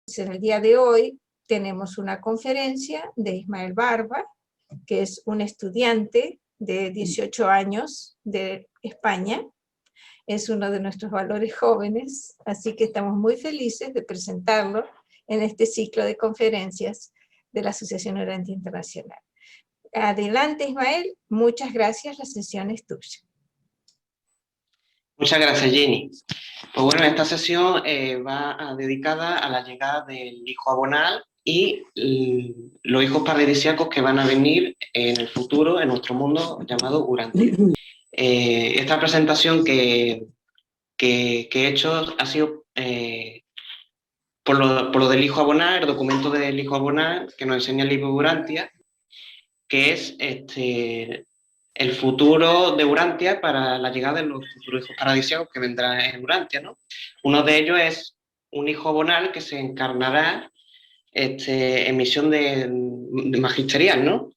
En el día de hoy tenemos una conferencia de Ismael Barba, que es un estudiante de 18 años de España. Es uno de nuestros valores jóvenes, así que estamos muy felices de presentarlo en este ciclo de conferencias de la Asociación Urantia Internacional. Adelante, Ismael, muchas gracias, la sesión es tuya. Muchas gracias, Jenny. Pues bueno, esta sesión va dedicada a la llegada del hijo abonal y los hijos paradisíacos que van a venir en el futuro en nuestro mundo llamado Urantia. Esta presentación que he hecho ha sido por lo del hijo abonal, el documento del hijo abonal que nos enseña el libro de Urantia, que es el futuro de Urantia para la llegada de los futuros hijos paradisíacos que vendrán en Urantia, ¿no? Uno de ellos es un hijo abonal que se encarnará en misión de magisterial, ¿no?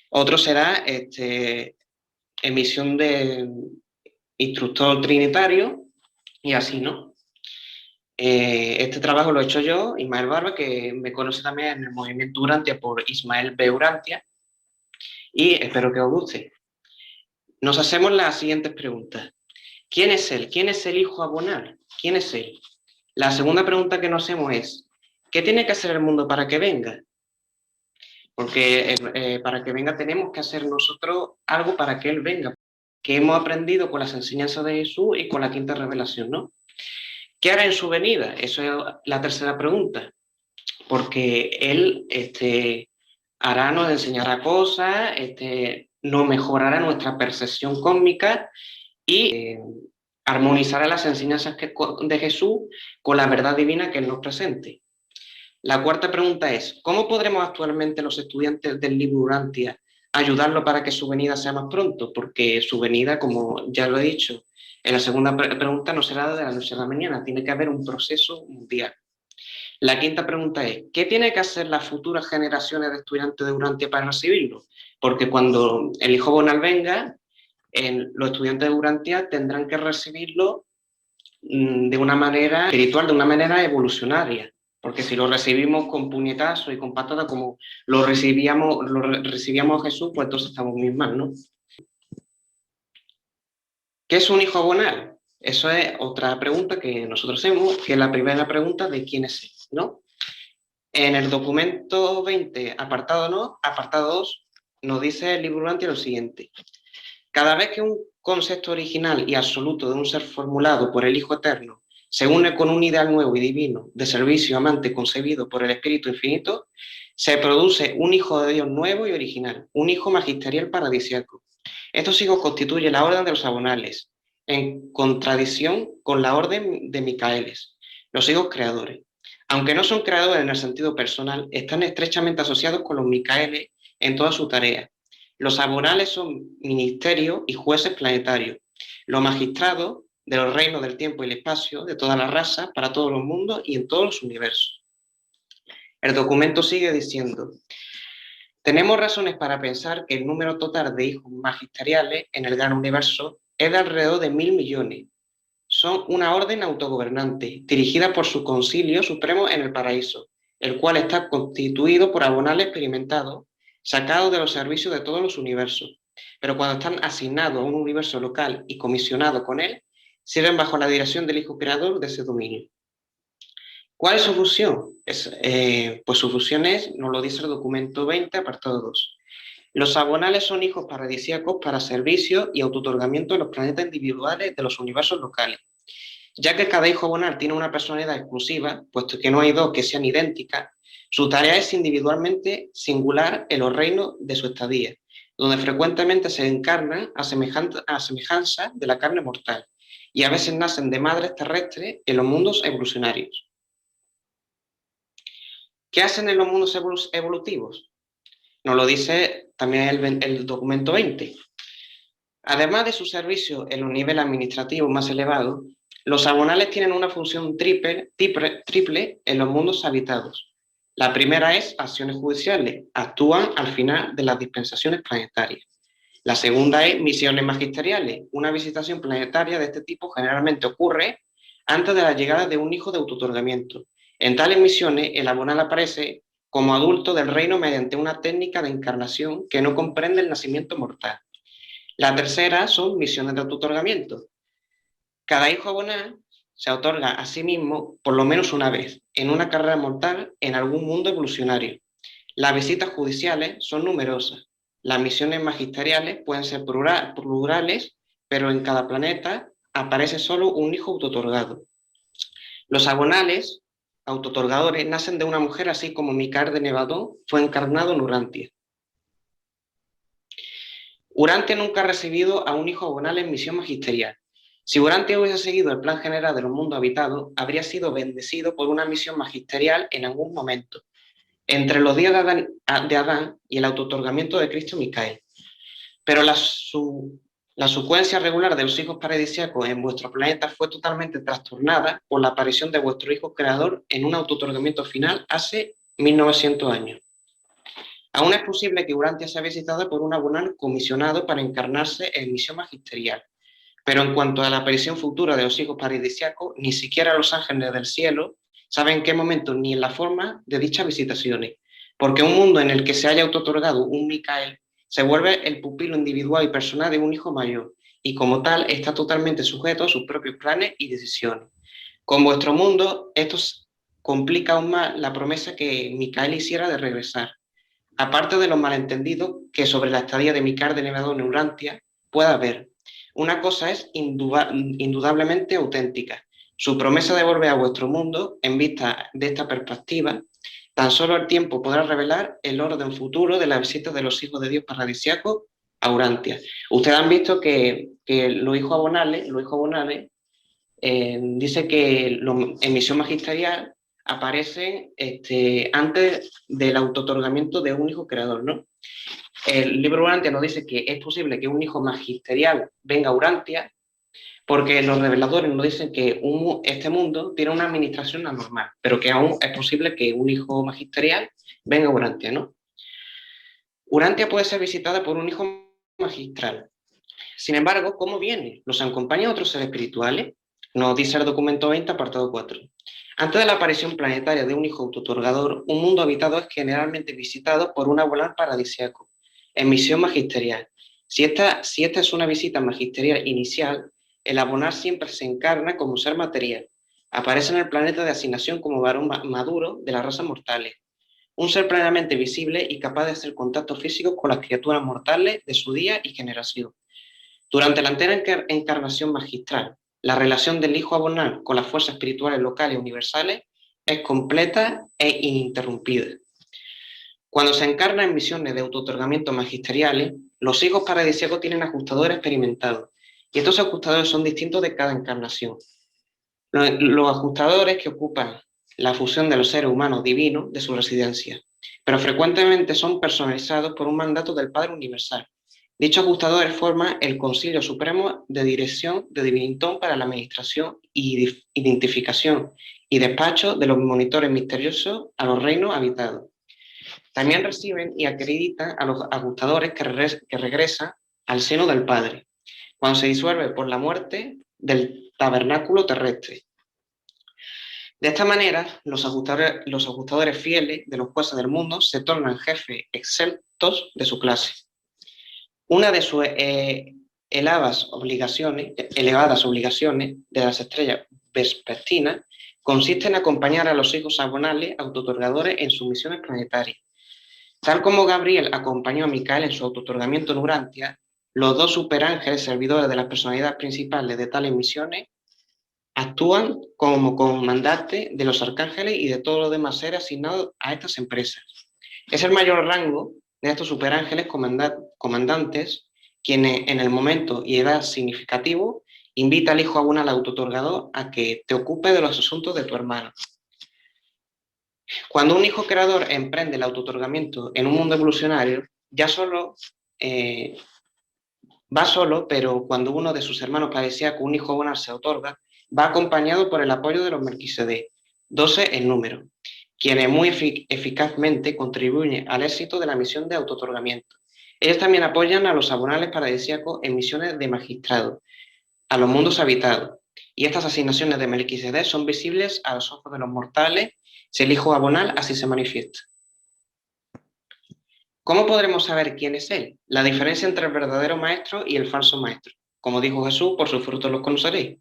Otro será en misión de instructor trinitario y así, ¿no? Este trabajo lo he hecho yo, Ismael Barba, que me conoce también en el movimiento Urantia por Ismael B. Urantia, y espero que os guste. Nos hacemos las siguientes preguntas. ¿Quién es él? ¿Quién es el hijo abonal? ¿Quién es él? La segunda pregunta que nos hacemos es, ¿qué tiene que hacer el mundo para que venga? Porque para que venga tenemos que hacer nosotros algo para que él venga, que hemos aprendido con las enseñanzas de Jesús y con la quinta revelación, ¿no? ¿Qué hará en su venida? Eso es la tercera pregunta, porque él hará, nos enseñará cosas, nos mejorará nuestra percepción cósmica y armonizará las enseñanzas de Jesús con la verdad divina que él nos presente. La cuarta pregunta es, ¿cómo podremos actualmente los estudiantes del libro Urantia ayudarlo para que su venida sea más pronto? Porque su venida, como ya lo he dicho, en la segunda pregunta no será de la noche a la mañana, tiene que haber un proceso mundial. La quinta pregunta es, ¿qué tiene que hacer las futuras generaciones de estudiantes de Urantia para recibirlo? Porque cuando el hijo abonal venga, los estudiantes de Urantia tendrán que recibirlo de una manera espiritual, de una manera evolucionaria. Porque si lo recibimos con puñetazo y con patada, como lo recibíamos a Jesús, pues entonces estamos muy mal, ¿no? ¿Qué es un hijo abonal? Eso es otra pregunta que nosotros hacemos, que es la primera pregunta de quién es él, ¿no? En el documento 20, apartado 2, nos dice el libro Urantia lo siguiente. Cada vez que un concepto original y absoluto de un ser formulado por el Hijo Eterno se une con un ideal nuevo y divino de servicio amante concebido por el Espíritu Infinito, se produce un Hijo de Dios nuevo y original, un Hijo magisterial paradisíaco. Estos hijos constituyen la orden de los abonales, en contradicción con la orden de Micaeles, los hijos creadores. Aunque no son creadores en el sentido personal, están estrechamente asociados con los Micaeles en toda su tarea. Los abonales son ministerios y jueces planetarios, los magistrados de los reinos del tiempo y el espacio, de todas las razas, para todos los mundos y en todos los universos. El documento sigue diciendo, tenemos razones para pensar que el número total de hijos magisteriales en el gran universo es de alrededor de 1.000 millones. Son una orden autogobernante, dirigida por su concilio supremo en el paraíso, el cual está constituido por abonales experimentados, sacados de los servicios de todos los universos, pero cuando están asignados a un universo local y comisionados con él, sirven bajo la dirección del Hijo Creador de ese dominio. ¿Cuál es su función? Pues su función es, nos lo dice el documento 20, apartado 2. Los abonales son hijos paradisíacos para servicio y autootorgamiento de los planetas individuales de los universos locales. Ya que cada hijo abonal tiene una personalidad exclusiva, puesto que no hay dos que sean idénticas, su tarea es individualmente singular en los reinos de su estadía, donde frecuentemente se encarnan a semejanza de la carne mortal, y a veces nacen de madres terrestres en los mundos evolucionarios. ¿Qué hacen en los mundos evolutivos? Nos lo dice también el documento 20. Además de su servicio en los niveles administrativos más elevados, los abonales tienen una función triple en los mundos habitados. La primera es acciones judiciales, actúan al final de las dispensaciones planetarias. La segunda es misiones magisteriales. Una visitación planetaria de este tipo generalmente ocurre antes de la llegada de un hijo de autootorgamiento, En tales misiones, el abonal aparece como adulto del reino mediante una técnica de encarnación que no comprende el nacimiento mortal. La tercera son misiones de autootorgamiento. Cada hijo abonal se otorga a sí mismo por lo menos una vez, en una carrera mortal en algún mundo evolucionario. Las visitas judiciales son numerosas. Las misiones magisteriales pueden ser plurales, pero en cada planeta aparece solo un hijo autootorgado. Los abonales, autootorgadores, nacen de una mujer, así como Micael de Nevadón fue encarnado en Urantia. Urantia nunca ha recibido a un hijo abonal en misión magisterial. Si Urantia hubiese seguido el plan general de los mundos habitados, habría sido bendecido por una misión magisterial en algún momento, entre los días de Adán y el autootorgamiento de Cristo Micael. Pero la secuencia regular de los hijos paradisíacos en vuestro planeta fue totalmente trastornada por la aparición de vuestro hijo creador en un autootorgamiento final hace 1900 años. Aún es posible que Urantia sea visitada por un abonal comisionado para encarnarse en misión magisterial. Pero en cuanto a la aparición futura de los hijos paradisíacos, ni siquiera los ángeles del cielo saben en qué momento ni en la forma de dichas visitaciones, porque un mundo en el que se haya autootorgado un Micael se vuelve el pupilo individual y personal de un hijo mayor, y como tal está totalmente sujeto a sus propios planes y decisiones. Con vuestro mundo, esto complica aún más la promesa que Micael hiciera de regresar, aparte de los malentendidos que sobre la estadía de Micael de Nevadón en Urantia pueda haber. Una cosa es indudablemente auténtica: su promesa de volver a vuestro mundo. En vista de esta perspectiva, tan solo el tiempo podrá revelar el orden futuro de la visita de los hijos de Dios paradisíacos a Urantia. Ustedes han visto que los hijos abonales dice que en misión magisterial aparecen antes del autootorgamiento de un hijo creador, ¿no? El libro Urantia nos dice que es posible que un hijo magisterial venga a Urantia, porque los reveladores nos dicen que este mundo tiene una administración anormal, pero que aún es posible que un hijo magisterial venga a Urantia, ¿no? Urantia puede ser visitada por un hijo magistral. Sin embargo, ¿cómo viene? ¿Los acompañan otros seres espirituales? Nos dice el documento 20, apartado 4. Antes de la aparición planetaria de un hijo autootorgador, un mundo habitado es generalmente visitado por un abonal paradisíaco en misión magisterial. Si esta es una visita magisterial inicial, el abonal siempre se encarna como ser material. Aparece en el planeta de asignación como varón maduro de las razas mortales. Un ser plenamente visible y capaz de hacer contacto físico con las criaturas mortales de su día y generación. Durante la entera encarnación magistral, la relación del hijo abonal con las fuerzas espirituales locales y universales es completa e ininterrumpida. Cuando se encarna en misiones de autootorgamiento magisteriales, los hijos paradisíacos tienen ajustadores experimentados, y estos ajustadores son distintos de cada encarnación. Los ajustadores que ocupan la fusión de los seres humanos divinos de su residencia, pero frecuentemente son personalizados por un mandato del Padre Universal. Dichos ajustadores forman el Concilio Supremo de Dirección de Divinitón para la administración y identificación y despacho de los monitores misteriosos a los reinos habitados. También reciben y acreditan a los ajustadores que regresan al seno del Padre, cuando se disuelve por la muerte del tabernáculo terrestre. De esta manera, los ajustadores fieles de los jueces del mundo se tornan jefes exceltos de su clase. Una de sus elevadas obligaciones de las estrellas vespertinas consiste en acompañar a los hijos abonales autootorgadores en sus misiones planetarias. Tal como Gabriel acompañó a Micael en su autootorgamiento en Urantia, los dos superángeles servidores de las personalidades principales de tales misiones actúan como comandantes de los arcángeles y de todos los demás seres asignados a estas empresas. Es el mayor rango de estos superángeles comandantes quienes en el momento y edad significativo invita al hijo abonal autootorgador a que te ocupe de los asuntos de tu hermano. Cuando un hijo creador emprende el autootorgamiento en un mundo evolucionario, va solo, pero cuando uno de sus hermanos paradisíacos, un hijo abonal, se otorga, va acompañado por el apoyo de los Melquisedec, 12 en número, quienes muy eficazmente contribuyen al éxito de la misión de autootorgamiento. Ellos también apoyan a los abonales paradisíacos en misiones de magistrado, a los mundos habitados, Y estas asignaciones de Melquisedec son visibles a los ojos de los mortales si el Hijo Abonal así se manifiesta. ¿Cómo podremos saber quién es Él? La diferencia entre el verdadero maestro y el falso maestro. Como dijo Jesús, por sus frutos los conoceréis.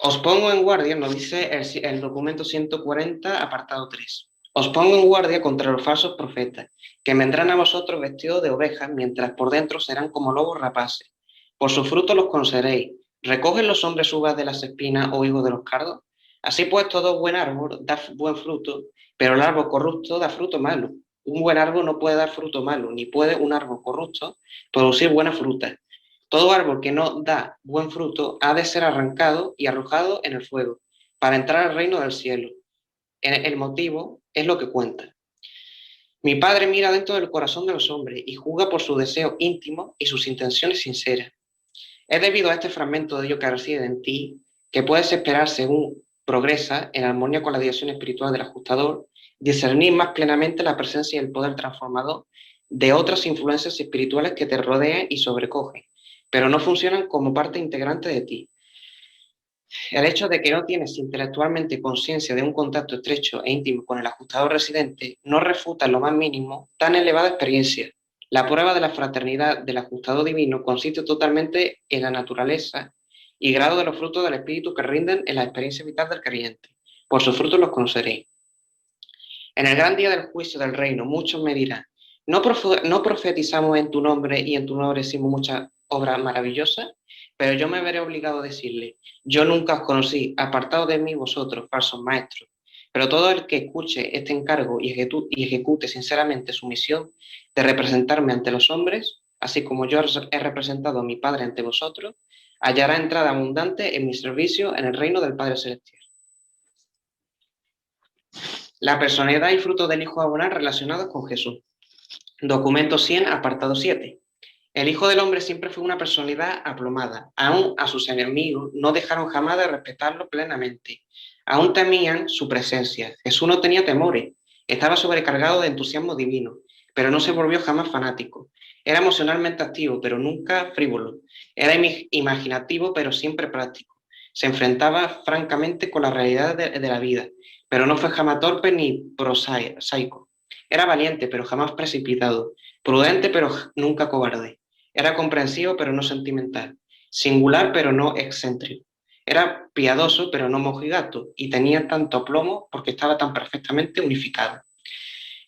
Os pongo en guardia, nos dice el documento 140, apartado 3. Os pongo en guardia contra los falsos profetas, que vendrán a vosotros vestidos de ovejas, mientras por dentro serán como lobos rapaces. Por sus frutos los conoceréis. ¿Recogen los hombres uvas de las espinas o higos de los cardos? Así pues, todo buen árbol da buen fruto, pero el árbol corrupto da fruto malo. Un buen árbol no puede dar fruto malo, ni puede un árbol corrupto producir buena fruta. Todo árbol que no da buen fruto ha de ser arrancado y arrojado en el fuego, para entrar al reino del cielo. El motivo es lo que cuenta. Mi Padre mira dentro del corazón de los hombres y juzga por su deseo íntimo y sus intenciones sinceras. Es debido a este fragmento de Dios que reside en ti, que puedes esperar según progresa en armonía con la dirección espiritual del ajustador, discernir más plenamente la presencia y el poder transformador de otras influencias espirituales que te rodean y sobrecogen, pero no funcionan como parte integrante de ti. El hecho de que no tienes intelectualmente conciencia de un contacto estrecho e íntimo con el ajustador residente no refuta en lo más mínimo tan elevada experiencia. La prueba de la fraternidad del ajustador divino consiste totalmente en la naturaleza y grado de los frutos del espíritu que rinden en la experiencia vital del creyente. Por sus frutos los conoceréis. En el gran día del juicio del reino, muchos me dirán, ¿no profetizamos en tu nombre y en tu nombre hicimos muchas obras maravillosas? Pero yo me veré obligado a decirle, yo nunca os conocí, apartados de mí vosotros, falsos maestros. Pero todo el que escuche este encargo y ejecute sinceramente su misión de representarme ante los hombres, así como yo he representado a mi Padre ante vosotros, hallará entrada abundante en mi servicio en el reino del Padre Celestial. La personalidad y fruto del Hijo Abonal relacionados con Jesús. Documento 100, apartado 7. El Hijo del Hombre siempre fue una personalidad aplomada. Aún a sus enemigos no dejaron jamás de respetarlo plenamente. Aún temían su presencia. Jesús no tenía temores. Estaba sobrecargado de entusiasmo divino, pero no se volvió jamás fanático. Era emocionalmente activo, pero nunca frívolo. Era imaginativo, pero siempre práctico. Se enfrentaba francamente con la realidad de la vida, pero no fue jamás torpe ni prosaico. Era valiente, pero jamás precipitado. Prudente, pero nunca cobarde. Era comprensivo, pero no sentimental. Singular, pero no excéntrico. Era piadoso, pero no mojigato, y tenía tanto aplomo porque estaba tan perfectamente unificado.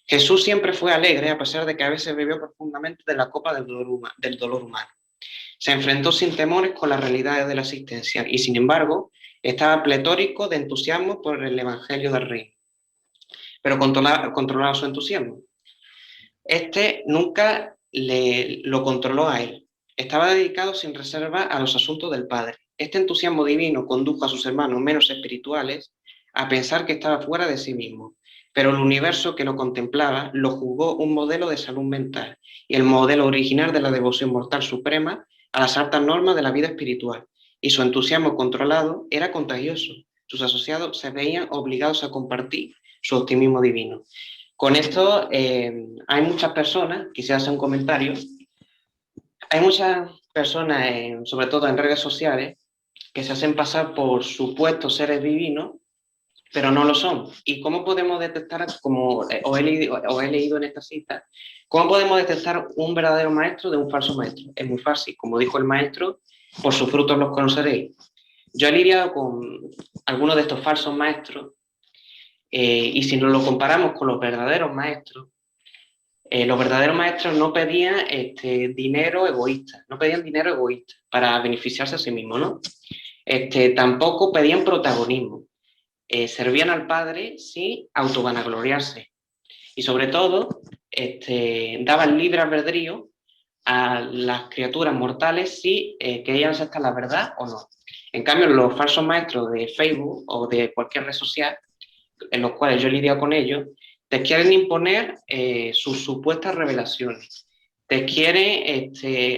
Jesús siempre fue alegre, a pesar de que a veces bebió profundamente de la copa del dolor humano. Se enfrentó sin temores con las realidades de la existencia y, sin embargo, estaba pletórico de entusiasmo por el Evangelio del Reino, pero controlaba su entusiasmo. Este nunca lo controló a él. Estaba dedicado sin reserva a los asuntos del Padre. Este entusiasmo divino condujo a sus hermanos menos espirituales a pensar que estaba fuera de sí mismo, pero el universo que lo contemplaba lo juzgó un modelo de salud mental y el modelo original de la devoción mortal suprema a las altas normas de la vida espiritual, y su entusiasmo controlado era contagioso. Sus asociados se veían obligados a compartir su optimismo divino. Con esto hay muchas personas, quisiera hacer un comentario, hay muchas personas, sobre todo en redes sociales, que se hacen pasar por supuestos seres divinos, pero no lo son. ¿Y cómo podemos detectar, como os he leído en esta cita, cómo podemos detectar un verdadero maestro de un falso maestro? Es muy fácil, como dijo el maestro, por sus frutos los conoceréis. Yo he lidiado con algunos de estos falsos maestros, y si nos lo comparamos con los verdaderos maestros no pedían dinero egoísta, no pedían dinero egoísta para beneficiarse a sí mismos, ¿no? Tampoco pedían protagonismo. Servían al Padre sin autovanagloriarse. Y sobre todo, daban libre albedrío a las criaturas mortales si querían aceptar la verdad o no. En cambio, los falsos maestros de Facebook o de cualquier red social, en los cuales yo he lidiado con ellos, te quieren imponer sus supuestas revelaciones. Te quieren,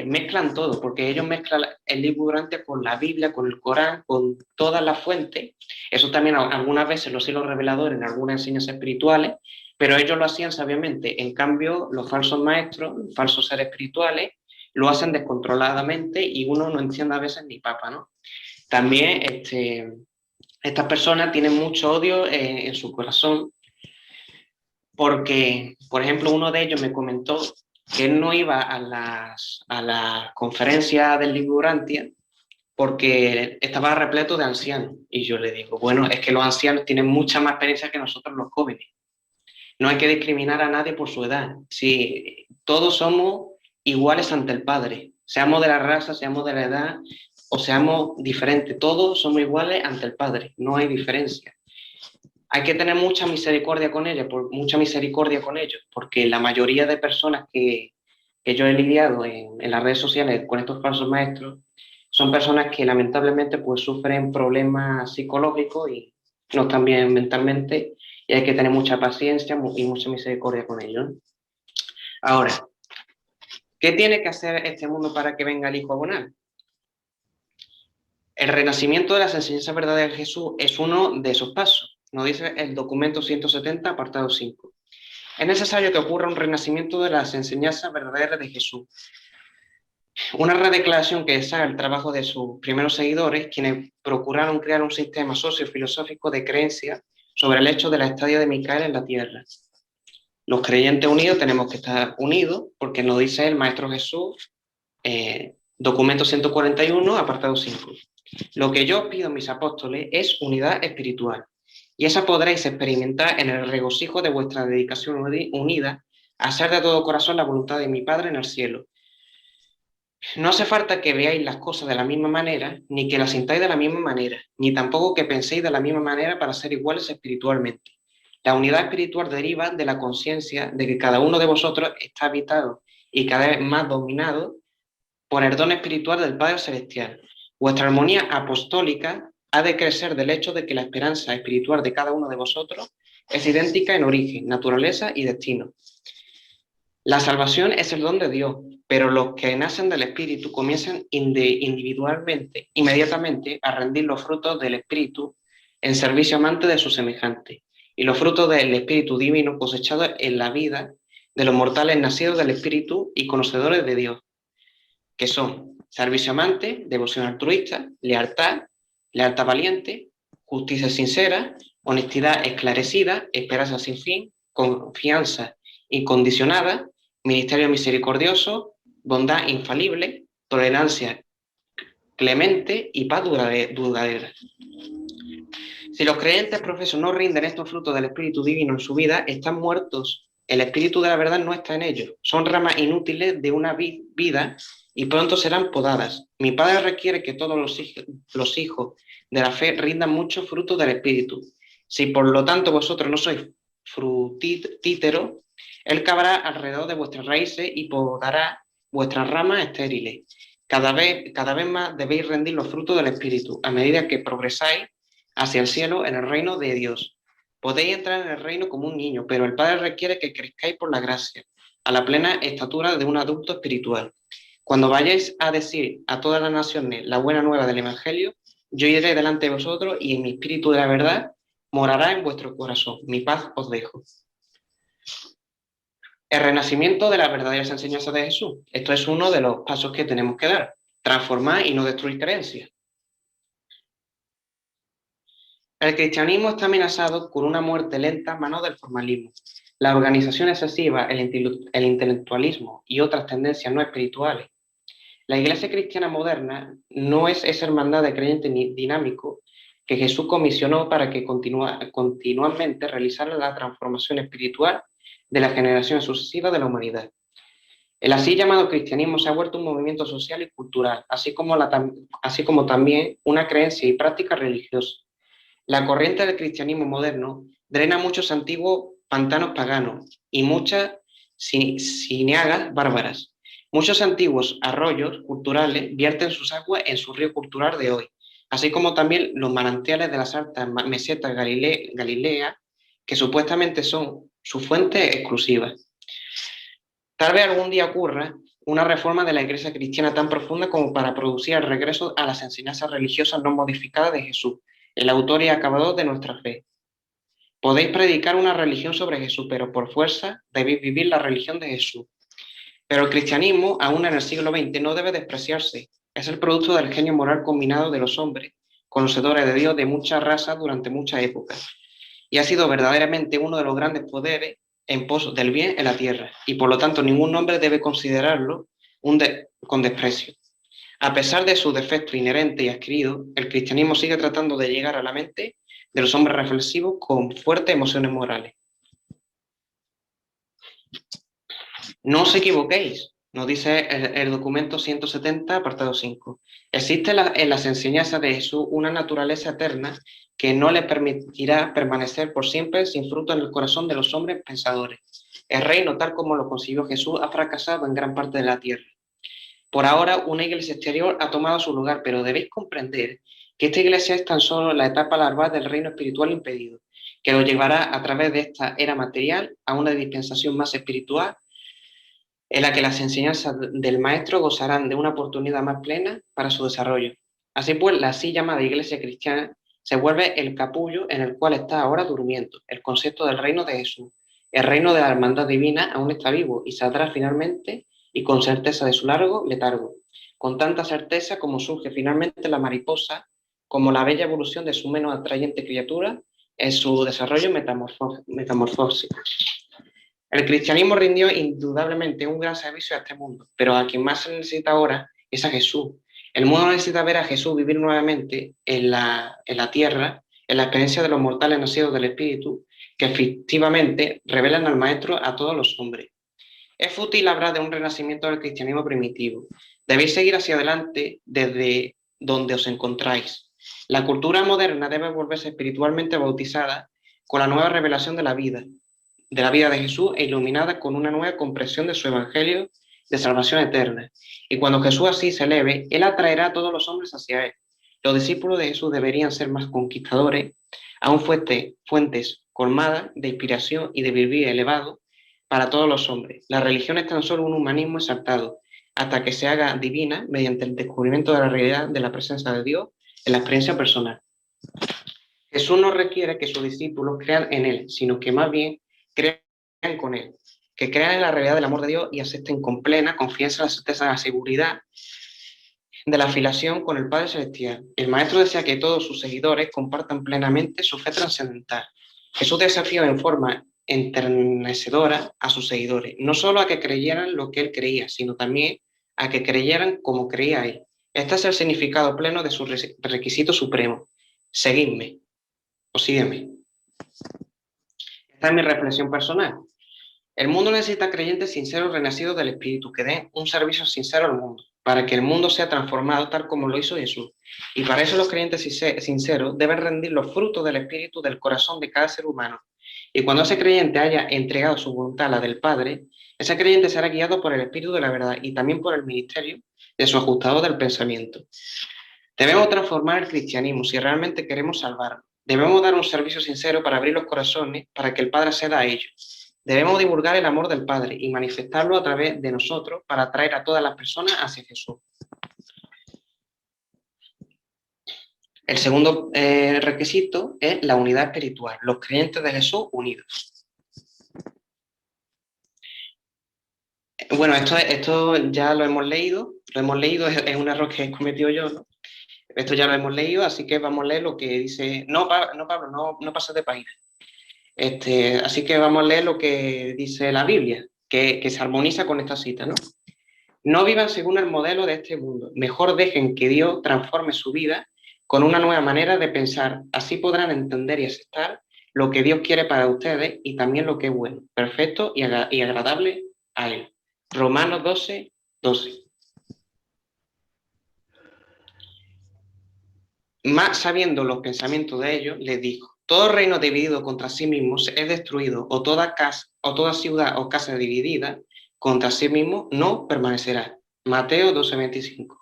mezclan todo, porque ellos mezclan el libro durante con la Biblia, con el Corán, con todas las fuentes. Eso también algunas veces lo hacían los reveladores en algunas enseñanzas espirituales, pero ellos lo hacían sabiamente. En cambio, los falsos maestros, los falsos seres espirituales, lo hacen descontroladamente y uno no entiende a veces ni papa, ¿no? También estas personas tienen mucho odio en su corazón porque, por ejemplo, uno de ellos me comentó que él no iba a las conferencias del Libro Urantia porque estaba repleto de ancianos. Y yo le digo, bueno, es que los ancianos tienen mucha más experiencia que nosotros los jóvenes. No hay que discriminar a nadie por su edad. Si todos somos iguales ante el Padre, seamos de la raza, seamos de la edad o seamos diferentes, todos somos iguales ante el Padre, no hay diferencia. Hay que tener mucha misericordia con ellos, porque la mayoría de personas que yo he lidiado en las redes sociales con estos falsos maestros son personas que lamentablemente pues sufren problemas psicológicos y no están bien mentalmente y hay que tener mucha paciencia y mucha misericordia con ellos. Ahora, ¿qué tiene que hacer este mundo para que venga el Hijo Abonal? El renacimiento de las enseñanzas verdaderas de Jesús es uno de esos pasos. Nos dice el documento 170, apartado 5. Es necesario que ocurra un renacimiento de las enseñanzas verdaderas de Jesús. Una redeclaración que deshaga el trabajo de sus primeros seguidores, quienes procuraron crear un sistema socio-filosófico de creencia sobre el hecho de la estadía de Micael en la tierra. Los creyentes unidos tenemos que estar unidos, porque nos dice el Maestro Jesús, documento 141, apartado 5. Lo que yo pido a mis apóstoles es unidad espiritual, y esa podréis experimentar en el regocijo de vuestra dedicación unida a hacer de todo corazón la voluntad de mi Padre en el cielo. No hace falta que veáis las cosas de la misma manera, ni que las sintáis de la misma manera, ni tampoco que penséis de la misma manera para ser iguales espiritualmente. La unidad espiritual deriva de la conciencia de que cada uno de vosotros está habitado y cada vez más dominado por el don espiritual del Padre Celestial. Vuestra armonía apostólica ha de crecer del hecho de que la esperanza espiritual de cada uno de vosotros es idéntica en origen, naturaleza y destino. La salvación es el don de Dios, pero los que nacen del Espíritu comienzan individualmente, inmediatamente, a rendir los frutos del Espíritu en servicio amante de su semejante, y los frutos del Espíritu divino cosechados en la vida de los mortales nacidos del Espíritu y conocedores de Dios, que son servicio amante, devoción altruista, lealtad, lealtad valiente, justicia sincera, honestidad esclarecida, esperanza sin fin, confianza incondicionada, ministerio misericordioso, bondad infalible, tolerancia clemente y paz duradera. Si los creyentes profesos no rinden estos frutos del Espíritu Divino en su vida, están muertos. El Espíritu de la verdad no está en ellos. Son ramas inútiles de una vida y pronto serán podadas. Mi Padre requiere que todos los hijos de la fe rindan muchos frutos del Espíritu. Si por lo tanto vosotros no sois frutíteros, Él cavará alrededor de vuestras raíces y podará vuestras ramas estériles. Cada vez más debéis rendir los frutos del Espíritu a medida que progresáis hacia el cielo en el reino de Dios. Podéis entrar en el reino como un niño, pero el Padre requiere que crezcáis por la gracia, a la plena estatura de un adulto espiritual. Cuando vayáis a decir a todas las naciones la buena nueva del Evangelio, yo iré delante de vosotros y en mi espíritu de la verdad morará en vuestro corazón. Mi paz os dejo. El renacimiento de las verdaderas enseñanzas de Jesús. Esto es uno de los pasos que tenemos que dar. Transformar y no destruir creencias. El cristianismo está amenazado con una muerte lenta a manos del formalismo. La organización excesiva, el intelectualismo y otras tendencias no espirituales. La iglesia cristiana moderna no es esa hermandad de creyentes dinámicos que Jesús comisionó para que continuamente realizara la transformación espiritual de las generaciones sucesivas de la humanidad. El así llamado cristianismo se ha vuelto un movimiento social y cultural, así como también una creencia y práctica religiosa. La corriente del cristianismo moderno drena muchos antiguos pantanos paganos y muchas ciénagas bárbaras. Muchos antiguos arroyos culturales vierten sus aguas en su río cultural de hoy, así como también los manantiales de las altas mesetas Galilea, que supuestamente son su fuente exclusiva. Tal vez algún día ocurra una reforma de la Iglesia cristiana tan profunda como para producir el regreso a las enseñanzas religiosas no modificadas de Jesús, el autor y acabador de nuestra fe. Podéis predicar una religión sobre Jesús, pero por fuerza debéis vivir la religión de Jesús. Pero el cristianismo, aún en el siglo XX, no debe despreciarse. Es el producto del genio moral combinado de los hombres, conocedores de Dios de muchas razas durante muchas épocas, y ha sido verdaderamente uno de los grandes poderes en pos del bien en la tierra, y por lo tanto ningún hombre debe considerarlo con desprecio. A pesar de sus defectos inherentes y adquiridos, el cristianismo sigue tratando de llegar a la mente de los hombres reflexivos con fuertes emociones morales. No os equivoquéis, nos dice el documento 170, apartado 5. Existe en las enseñanzas de Jesús una naturaleza eterna que no le permitirá permanecer por siempre sin fruto en el corazón de los hombres pensadores. El reino, tal como lo consiguió Jesús, ha fracasado en gran parte de la tierra. Por ahora, una iglesia exterior ha tomado su lugar, pero debéis comprender que esta iglesia es tan solo la etapa larval del reino espiritual impedido, que lo llevará a través de esta era material a una dispensación más espiritual, en la que las enseñanzas del maestro gozarán de una oportunidad más plena para su desarrollo. Así pues, la así llamada iglesia cristiana se vuelve el capullo en el cual está ahora durmiendo el concepto del reino de Jesús. El reino de la hermandad divina aún está vivo y saldrá finalmente y con certeza de su largo letargo, con tanta certeza como surge finalmente la mariposa, como la bella evolución de su menos atrayente criatura en su desarrollo metamorfósico. El cristianismo rindió indudablemente un gran servicio a este mundo, pero a quien más se necesita ahora es a Jesús. El mundo necesita ver a Jesús vivir nuevamente en la tierra, en la experiencia de los mortales nacidos del Espíritu, que efectivamente revelan al Maestro a todos los hombres. Es fútil hablar de un renacimiento del cristianismo primitivo. Debéis seguir hacia adelante desde donde os encontráis. La cultura moderna debe volverse espiritualmente bautizada con la nueva revelación de la vida de Jesús e iluminada con una nueva comprensión de su evangelio de salvación eterna. Y cuando Jesús así se eleve, Él atraerá a todos los hombres hacia Él. Los discípulos de Jesús deberían ser más conquistadores, aún fuentes colmadas de inspiración y de vivir elevado para todos los hombres. La religión es tan solo un humanismo exaltado, hasta que se haga divina mediante el descubrimiento de la realidad de la presencia de Dios en la experiencia personal. Jesús no requiere que sus discípulos crean en Él, sino que más bien crean con Él, que crean en la realidad del amor de Dios y acepten con plena confianza la certeza de la seguridad de la afiliación con el Padre Celestial. El Maestro desea que todos sus seguidores compartan plenamente su fe trascendental. Jesús desafió en forma enternecedora a sus seguidores, no solo a que creyeran lo que Él creía, sino también a que creyeran como creía Él. Este es el significado pleno de su requisito supremo. Seguidme o sígueme. Esta es mi reflexión personal. El mundo necesita creyentes sinceros renacidos del Espíritu que den un servicio sincero al mundo, para que el mundo sea transformado tal como lo hizo Jesús. Y para eso los creyentes sinceros deben rendir los frutos del Espíritu del corazón de cada ser humano. Y cuando ese creyente haya entregado su voluntad a la del Padre, ese creyente será guiado por el Espíritu de la verdad y también por el ministerio de su ajustador del pensamiento. Debemos transformar el cristianismo si realmente queremos salvarlo. Debemos dar un servicio sincero para abrir los corazones para que el Padre ceda a ellos. Debemos divulgar el amor del Padre y manifestarlo a través de nosotros para atraer a todas las personas hacia Jesús. El segundo requisito es la unidad espiritual, los creyentes de Jesús unidos. Bueno, esto ya lo hemos leído, es un error que he cometido yo, ¿no? Esto ya lo hemos leído, así que vamos a leer lo que dice. No, Pablo, no pases de página. Así que vamos a leer lo que dice la Biblia, que se armoniza con esta cita, ¿no? No vivan según el modelo de este mundo. Mejor dejen que Dios transforme su vida con una nueva manera de pensar. Así podrán entender y aceptar lo que Dios quiere para ustedes y también lo que es bueno, perfecto y agradable a Él. Romanos 12, 12. Más sabiendo los pensamientos de ellos, les dijo: todo reino dividido contra sí mismo es destruido, o toda ciudad o casa dividida contra sí mismo no permanecerá. Mateo 12:25.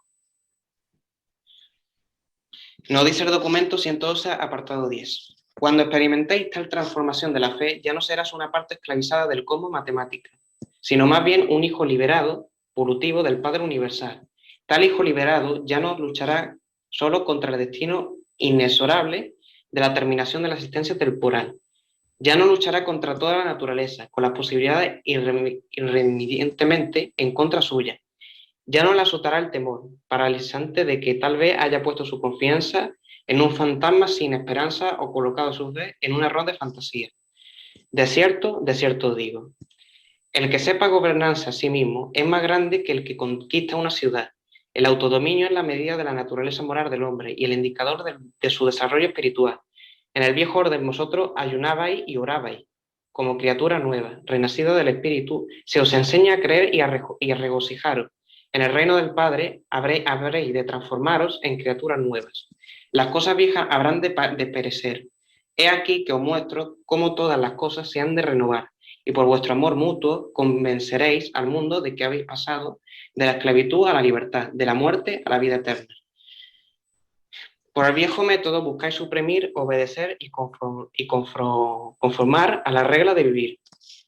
Nos dice el documento 112, apartado 10. Cuando experimentéis tal transformación de la fe, ya no serás una parte esclavizada del cosmos matemática, sino más bien un hijo liberado, purutivo del Padre Universal. Tal hijo liberado ya no luchará solo contra el destino inexorable de la terminación de la existencia temporal. Ya no luchará contra toda la naturaleza, con las posibilidades irremediablemente en contra suya. Ya no le azotará el temor paralizante de que tal vez haya puesto su confianza en un fantasma sin esperanza o colocado su fe en un error de fantasía. De cierto digo, el que sepa gobernarse a sí mismo es más grande que el que conquista una ciudad. El autodominio es la medida de la naturaleza moral del hombre y el indicador de su desarrollo espiritual. En el viejo orden vosotros ayunabais y orabais, como criatura nueva, renacida del espíritu, se os enseña a creer y a regocijaros. En el reino del Padre habréis de transformaros en criaturas nuevas. Las cosas viejas habrán de perecer. He aquí que os muestro cómo todas las cosas se han de renovar, y por vuestro amor mutuo convenceréis al mundo de que habéis pasado de la esclavitud a la libertad, de la muerte a la vida eterna. Por el viejo método buscáis suprimir, obedecer y conformar a la regla de vivir.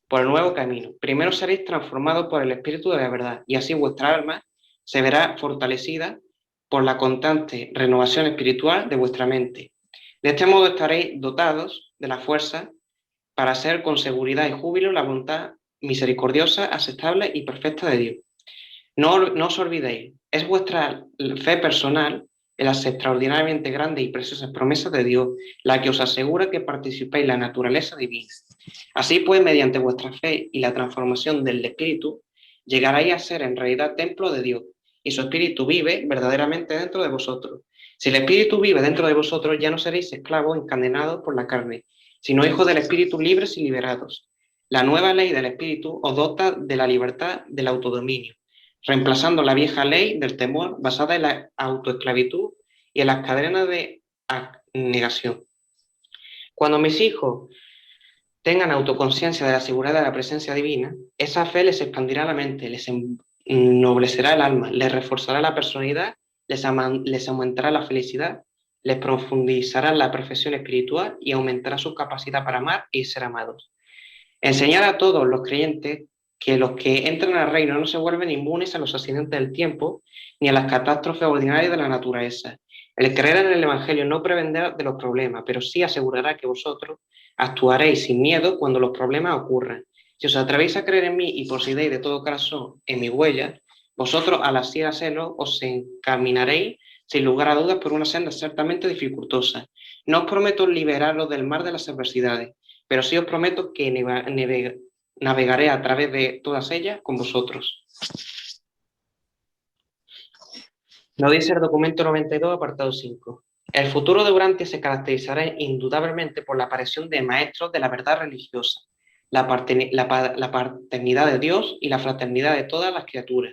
Por el nuevo camino. Primero seréis transformados por el Espíritu de la verdad, y así vuestra alma se verá fortalecida por la constante renovación espiritual de vuestra mente. De este modo estaréis dotados de la fuerza para hacer con seguridad y júbilo la voluntad misericordiosa, aceptable y perfecta de Dios. No os olvidéis, es vuestra fe personal en las extraordinariamente grandes y preciosas promesas de Dios la que os asegura que participéis en la naturaleza divina. Así pues, mediante vuestra fe y la transformación del Espíritu, llegaréis a ser en realidad templo de Dios, y su Espíritu vive verdaderamente dentro de vosotros. Si el Espíritu vive dentro de vosotros, ya no seréis esclavos encadenados por la carne, sino hijos del Espíritu libres y liberados. La nueva ley del Espíritu os dota de la libertad del autodominio, reemplazando la vieja ley del temor basada en la autoesclavitud y en las cadenas de negación. Cuando mis hijos tengan autoconciencia de la seguridad de la presencia divina, esa fe les expandirá la mente, les ennoblecerá el alma, les reforzará la personalidad, les aumentará la felicidad, les profundizará la perfección espiritual y aumentará su capacidad para amar y ser amados. Enseñar a todos los creyentes que los que entran al reino no se vuelven inmunes a los accidentes del tiempo ni a las catástrofes ordinarias de la naturaleza. El creer en el Evangelio no prevendrá de los problemas, pero sí asegurará que vosotros actuaréis sin miedo cuando los problemas ocurran. Si os atrevéis a creer en mí y poseéis de todo corazón en mi huella, vosotros al así hacerlo os encaminaréis sin lugar a dudas por una senda ciertamente dificultosa. No os prometo liberaros del mar de las adversidades, pero sí os prometo que navegaré a través de todas ellas con vosotros. Lo dice el documento 92, apartado 5. El futuro de Urantia se caracterizará indudablemente por la aparición de maestros de la verdad religiosa, la paternidad de Dios y la fraternidad de todas las criaturas.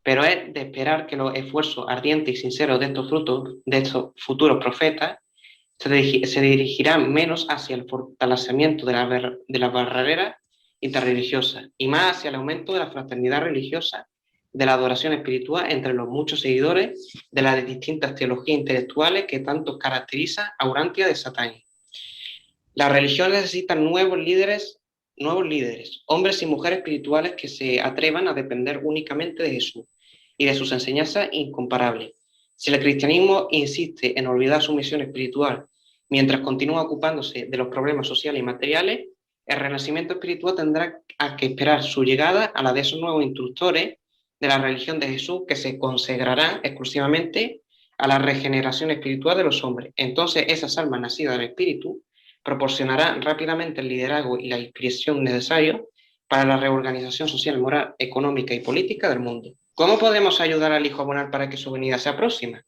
Pero es de esperar que los esfuerzos ardientes y sinceros de estos futuros profetas se dirigirán menos hacia el fortalecimiento de la barrera interreligiosa y más hacia el aumento de la fraternidad religiosa, de la adoración espiritual entre los muchos seguidores de las distintas teologías intelectuales que tanto caracterizan a Urantia de Satán. La religión necesita nuevos líderes, hombres y mujeres espirituales que se atrevan a depender únicamente de Jesús y de sus enseñanzas incomparables. Si el cristianismo insiste en olvidar su misión espiritual mientras continúa ocupándose de los problemas sociales y materiales, el renacimiento espiritual tendrá que esperar su llegada a la de esos nuevos instructores de la religión de Jesús que se consagrarán exclusivamente a la regeneración espiritual de los hombres. Entonces, esas almas nacidas del Espíritu proporcionarán rápidamente el liderazgo y la inspiración necesarios para la reorganización social, moral, económica y política del mundo. ¿Cómo podemos ayudar al Hijo Abonal para que su venida sea próxima?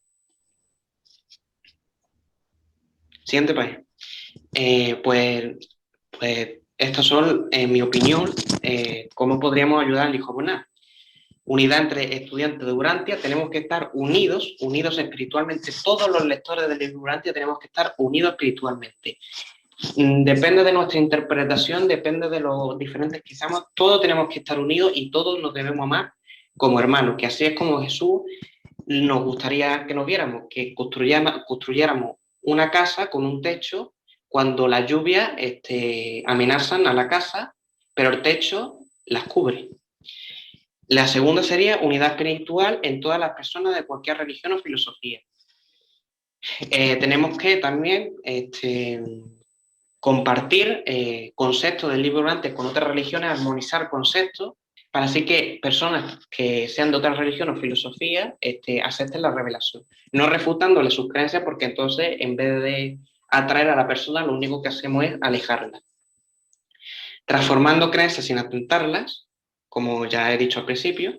Siguiente página. Pues estas son, en mi opinión, cómo podríamos ayudar al Hijo Abonal. Unidad entre estudiantes de Urantia, tenemos que estar unidos espiritualmente. Todos los lectores del Urantia tenemos que estar unidos espiritualmente. Depende de nuestra interpretación, depende de los diferentes que seamos, todos tenemos que estar unidos y todos nos debemos amar como hermanos, que así es como Jesús nos gustaría que nos viéramos, que construyéramos una casa con un techo cuando las lluvias amenazan a la casa, pero el techo las cubre. La segunda sería unidad espiritual en todas las personas de cualquier religión o filosofía. Tenemos que también compartir conceptos del libro Durante con otras religiones, armonizar conceptos, para así que personas que sean de otras religiones o filosofías acepten la revelación, no refutándole sus creencias, porque entonces en vez de atraer a la persona, lo único que hacemos es alejarla. Transformando creencias sin atentarlas, como ya he dicho al principio.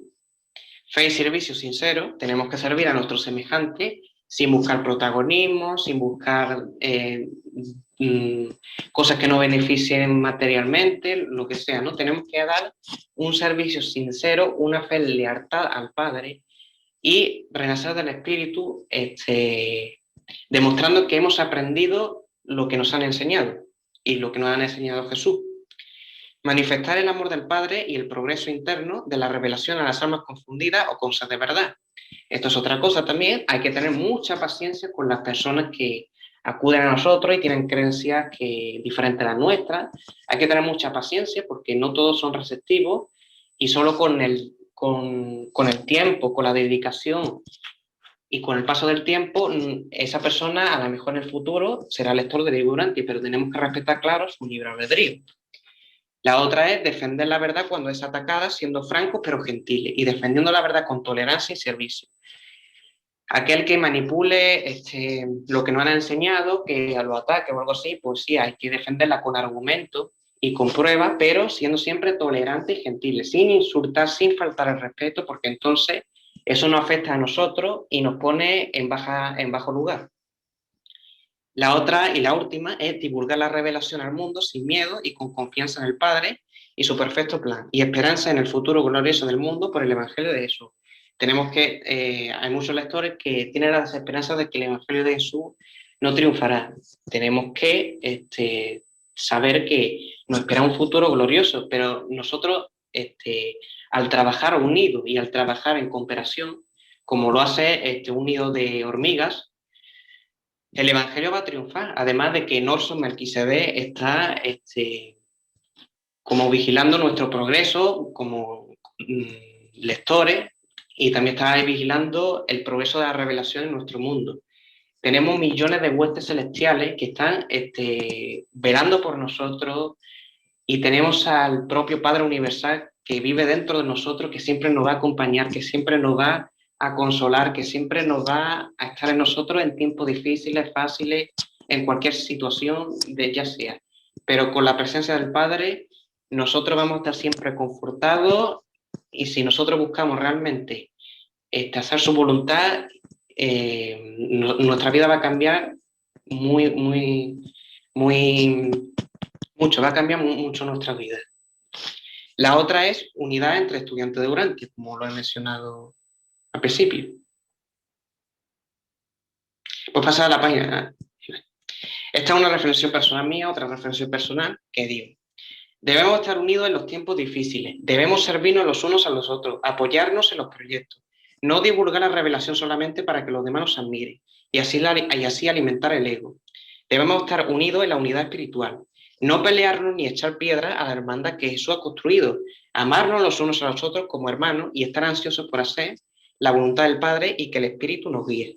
Fe y servicio sincero, tenemos que servir a nuestro semejante sin buscar protagonismo, sin buscar cosas que no beneficien materialmente, lo que sea, ¿no? Tenemos que dar un servicio sincero, una fe en lealtad al Padre y renacer del Espíritu, demostrando que hemos aprendido lo que nos han enseñado y lo que nos han enseñado Jesús. Manifestar el amor del Padre y el progreso interno de la revelación a las almas confundidas o cosas de verdad. Esto es otra cosa también, hay que tener mucha paciencia con las personas que acuden a nosotros y tienen creencias diferentes a las nuestras. Hay que tener mucha paciencia porque no todos son receptivos y solo con el tiempo, con la dedicación y con el paso del tiempo, esa persona a lo mejor en el futuro será lector de libro Durante, pero tenemos que respetar, claro, su libre albedrío. La otra es defender la verdad cuando es atacada, siendo francos pero gentiles, y defendiendo la verdad con tolerancia y servicio. Aquel que manipule lo que nos han enseñado, que lo ataque o algo así, pues sí, hay que defenderla con argumentos y con pruebas, pero siendo siempre tolerantes y gentiles, sin insultar, sin faltar el respeto, porque entonces eso nos afecta a nosotros y nos pone en bajo lugar. La otra y la última es divulgar la revelación al mundo sin miedo y con confianza en el Padre y su perfecto plan, y esperanza en el futuro glorioso del mundo por el Evangelio de Jesús. Hay muchos lectores que tienen las esperanzas de que el Evangelio de Jesús no triunfará. Tenemos que saber que nos espera un futuro glorioso, pero nosotros, al trabajar unidos y al trabajar en cooperación, como lo hace un nido de hormigas, el Evangelio va a triunfar, además de que Orson Melquisedec está como vigilando nuestro progreso como lectores, y también está vigilando el progreso de la revelación en nuestro mundo. Tenemos millones de huestes celestiales que están velando por nosotros, y tenemos al propio Padre Universal que vive dentro de nosotros, que siempre nos va a acompañar, que siempre nos va a consolar, que siempre nos va a estar en nosotros en tiempos difíciles, fáciles, en cualquier situación, ya sea. Pero con la presencia del Padre, nosotros vamos a estar siempre confortados, y si nosotros buscamos realmente hacer su voluntad, nuestra vida va a cambiar muy, muy, muy, mucho, va a cambiar mucho nuestra vida. La otra es unidad entre estudiantes de Durante, como lo he mencionado al principio. Pues pasar a la página. Esta es una reflexión personal mía, otra reflexión personal que digo. Debemos estar unidos en los tiempos difíciles, debemos servirnos los unos a los otros, apoyarnos en los proyectos, no divulgar la revelación solamente para que los demás nos admiren y así alimentar el ego. Debemos estar unidos en la unidad espiritual, no pelearnos ni echar piedras a la hermandad que Jesús ha construido, amarnos los unos a los otros como hermanos y estar ansiosos por hacer la voluntad del Padre y que el Espíritu nos guíe.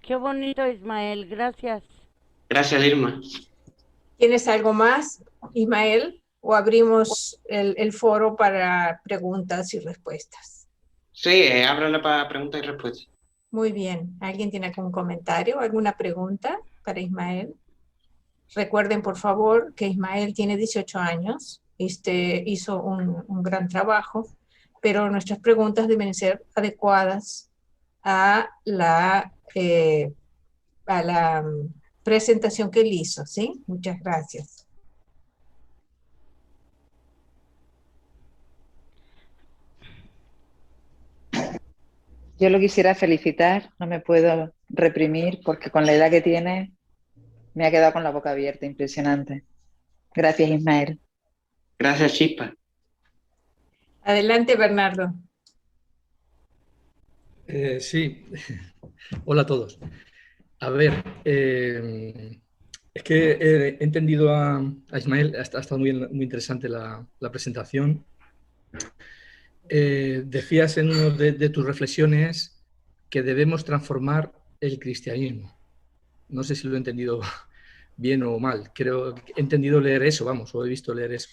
Qué bonito, Ismael, gracias. Gracias, Irma. ¿Tienes algo más, Ismael? ¿O abrimos el foro para preguntas y respuestas? Sí, ábrela para preguntas y respuestas. Muy bien. ¿Alguien tiene algún comentario, alguna pregunta para Ismael? Recuerden, por favor, que Ismael tiene 18 años. Hizo un gran trabajo, pero nuestras preguntas deben ser adecuadas a la presentación que él hizo, ¿sí? Muchas gracias. Yo lo quisiera felicitar, no me puedo reprimir porque con la edad que tiene me ha quedado con la boca abierta, impresionante. Gracias, Ismael. Gracias, Chispa. Adelante, Bernardo. Sí, hola a todos. A ver, es que he entendido a Ismael, ha estado muy interesante la presentación. Decías en una de tus reflexiones que debemos transformar el cristianismo. No sé si lo he entendido bien o mal. Creo que he entendido leer eso, vamos, o he visto leer eso.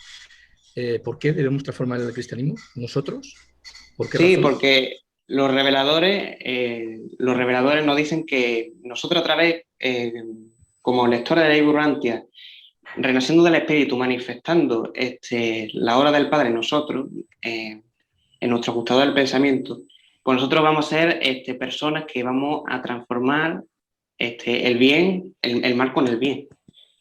¿Por qué debemos transformar el cristianismo? ¿Nosotros? ¿Por qué Sí, razón? porque los reveladores nos dicen que nosotros a través, como lectores de la Liber Urantia, renaciendo del Espíritu, manifestando la obra del Padre en nosotros, en nuestro ajustador del pensamiento, pues nosotros vamos a ser personas que vamos a transformar el bien, el mal con el bien.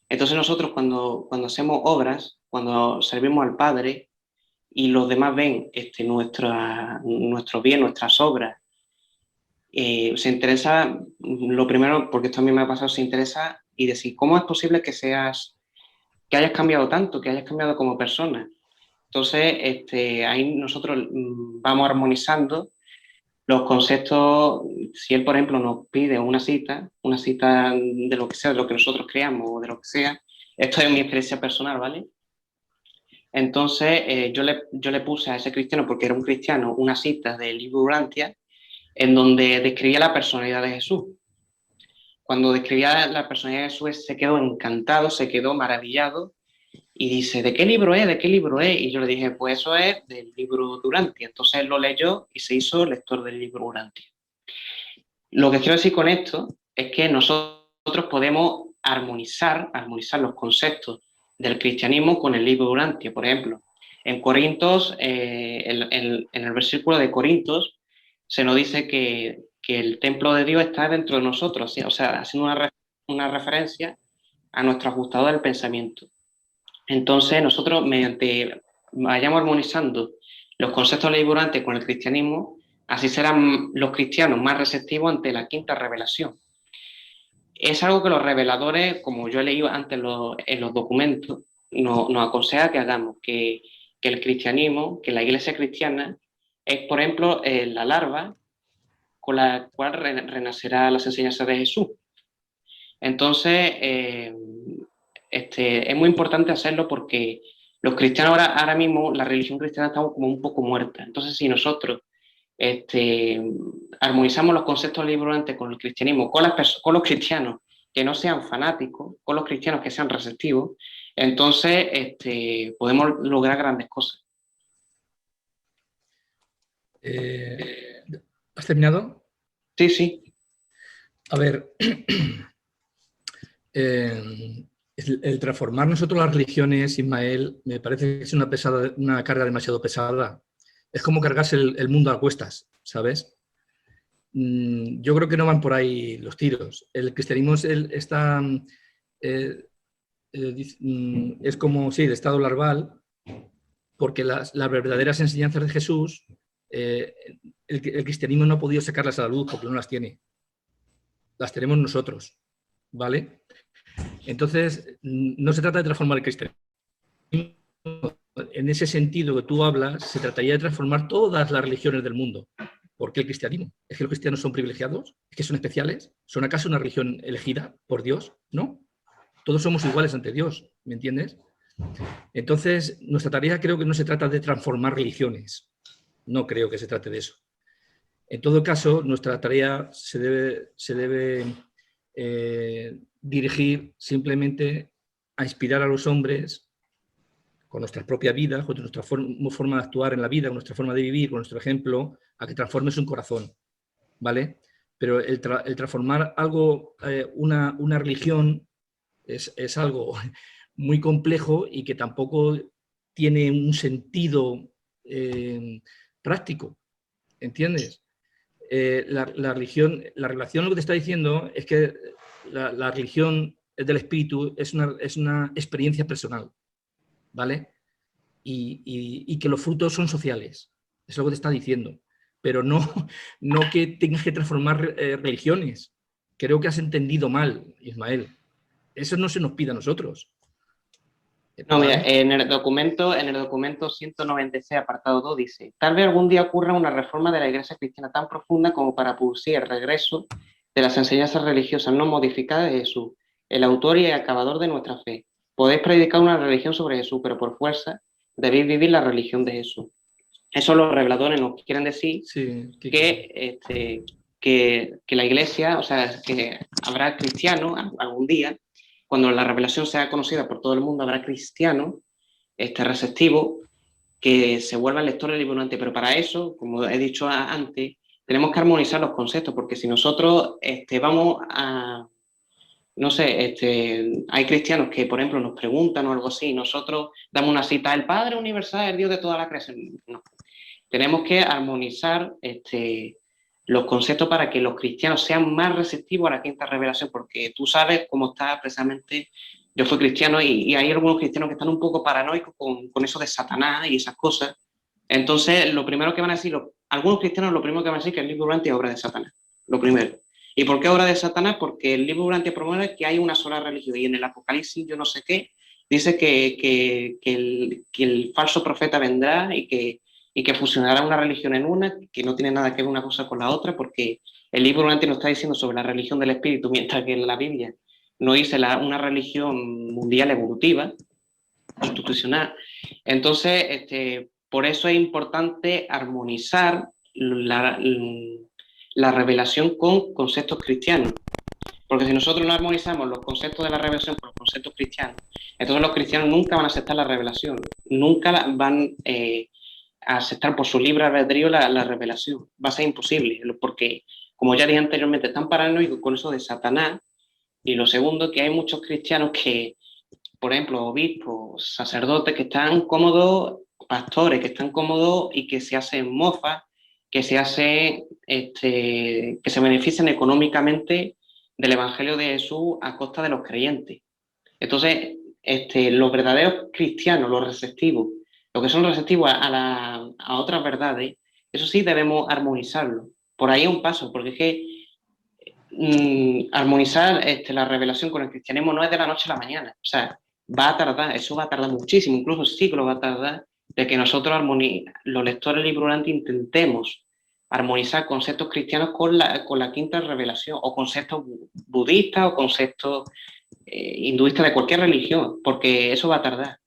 Entonces nosotros cuando hacemos obras, cuando servimos al Padre y los demás ven nuestro bien, nuestras obras, se interesa, lo primero, porque esto a mí me ha pasado, se interesa y decir, ¿cómo es posible que hayas cambiado tanto, que hayas cambiado como persona? Entonces, ahí nosotros vamos armonizando los conceptos. Si él, por ejemplo, nos pide una cita de lo que sea, de lo que nosotros creamos o de lo que sea, esto es mi experiencia personal, ¿vale? Entonces, yo le puse a ese cristiano, porque era un cristiano, una cita del libro Urantia, en donde describía la personalidad de Jesús. Cuando describía la personalidad de Jesús, se quedó encantado, se quedó maravillado y dice, ¿de qué libro es? ¿De qué libro es? Y yo le dije, pues eso es del libro Urantia. Entonces él lo leyó y se hizo lector del libro Urantia. Lo que quiero decir con esto es que nosotros podemos armonizar los conceptos del cristianismo con el libro Urantia. Por ejemplo, en Corintios, en el versículo de Corintios, se nos dice que el templo de Dios está dentro de nosotros, o sea, haciendo una referencia a nuestro ajustador del pensamiento. Entonces, nosotros, mediante vayamos armonizando los conceptos leiburantes con el cristianismo, así serán los cristianos más receptivos ante la quinta revelación. Es algo que los reveladores, como yo he leído antes en los documentos, nos aconseja que hagamos, que el cristianismo, que la iglesia cristiana, es, por ejemplo, la larva con la cual renacerá las enseñanzas de Jesús. Entonces, es muy importante hacerlo porque los cristianos ahora mismo, la religión cristiana estamos como un poco muerta. Entonces, si nosotros armonizamos los conceptos libremente con el cristianismo, con los cristianos que no sean fanáticos, con los cristianos que sean receptivos, entonces podemos lograr grandes cosas. ¿Has terminado? Sí, sí. A ver, el transformar nosotros las religiones, Ismael, me parece que es una carga demasiado pesada. Es como cargarse el mundo a cuestas, ¿sabes? Yo creo que no van por ahí los tiros. El cristianismo es como, sí, de estado larval, porque las verdaderas enseñanzas de Jesús, el cristianismo no ha podido sacarlas a la luz porque no las tiene. Las tenemos nosotros, ¿vale? Entonces, no se trata de transformar el cristianismo. En ese sentido que tú hablas, se trataría de transformar todas las religiones del mundo. ¿Por qué el cristianismo? ¿Es que los cristianos son privilegiados? ¿Es que son especiales? ¿Son acaso una religión elegida por Dios? ¿No? Todos somos iguales ante Dios, ¿me entiendes? Entonces, nuestra tarea creo que no se trata de transformar religiones. No creo que se trate de eso. En todo caso, nuestra tarea se debe dirigir simplemente a inspirar a los hombres con nuestra propia vida, con nuestra forma de actuar en la vida, con nuestra forma de vivir, con nuestro ejemplo, a que transformes un corazón, ¿vale? Pero el transformar algo, una religión, es algo muy complejo y que tampoco tiene un sentido práctico, ¿entiendes? La relación, lo que te está diciendo es que la religión del espíritu es una experiencia personal, ¿vale? Y que los frutos son sociales, es lo que te está diciendo, pero no que tengas que transformar religiones. Creo que has entendido mal, Ismael. Eso no se nos pide a nosotros. No, mira, en el documento 196, apartado 2, dice: tal vez algún día ocurra una reforma de la Iglesia cristiana tan profunda como para producir el regreso de las enseñanzas religiosas no modificadas de Jesús, el autor y el acabador de nuestra fe. Podéis predicar una religión sobre Jesús, pero por fuerza debéis vivir la religión de Jesús. Eso los reveladores nos quieren decir, sí, que la Iglesia, o sea, que habrá cristianos algún día cuando la revelación sea conocida por todo el mundo, habrá cristianos receptivos que se vuelvan lectores del libro durante. Pero para eso, como he dicho antes, tenemos que armonizar los conceptos, porque si nosotros vamos a, no sé, hay cristianos que, por ejemplo, nos preguntan o algo así, y nosotros damos una cita, el Padre Universal, el Dios de toda la creación. No. Tenemos que armonizar los conceptos para que los cristianos sean más receptivos a la quinta revelación, porque tú sabes cómo está precisamente. Yo fui cristiano y hay algunos cristianos que están un poco paranoicos con eso de Satanás y esas cosas. Entonces, lo primero que van a decir, algunos cristianos lo primero que van a decir es que el libro Urantia es obra de Satanás, lo primero. ¿Y por qué obra de Satanás? Porque el libro Urantia promueve que hay una sola religión, y en el Apocalipsis, yo no sé qué, dice que el falso profeta vendrá y que fusionará una religión en una, que no tiene nada que ver una cosa con la otra, porque el libro Urantia nos está diciendo sobre la religión del espíritu, mientras que en la Biblia no dice una religión mundial evolutiva, institucional. Entonces, por eso es importante armonizar la revelación con conceptos cristianos. Porque si nosotros no armonizamos los conceptos de la revelación con los conceptos cristianos, entonces los cristianos nunca van a aceptar la revelación, nunca van a aceptar por su libre albedrío la revelación. Va a ser imposible, porque, como ya dije anteriormente, están paranoicos con eso de Satanás. Y lo segundo, que hay muchos cristianos que, por ejemplo, obispos, sacerdotes que están cómodos, pastores que están cómodos y que se hacen mofas, que se benefician económicamente del Evangelio de Jesús a costa de los creyentes. Entonces, los verdaderos cristianos, los receptivos, los que son receptivos a otras verdades, eso sí debemos armonizarlo. Por ahí es un paso, porque es que armonizar la revelación con el cristianismo no es de la noche a la mañana. O sea, eso va a tardar muchísimo, incluso siglos va a tardar, de que nosotros, los lectores del libro Urantia, intentemos armonizar conceptos cristianos con la quinta revelación, o conceptos budistas, o conceptos hinduistas de cualquier religión, porque eso va a tardar.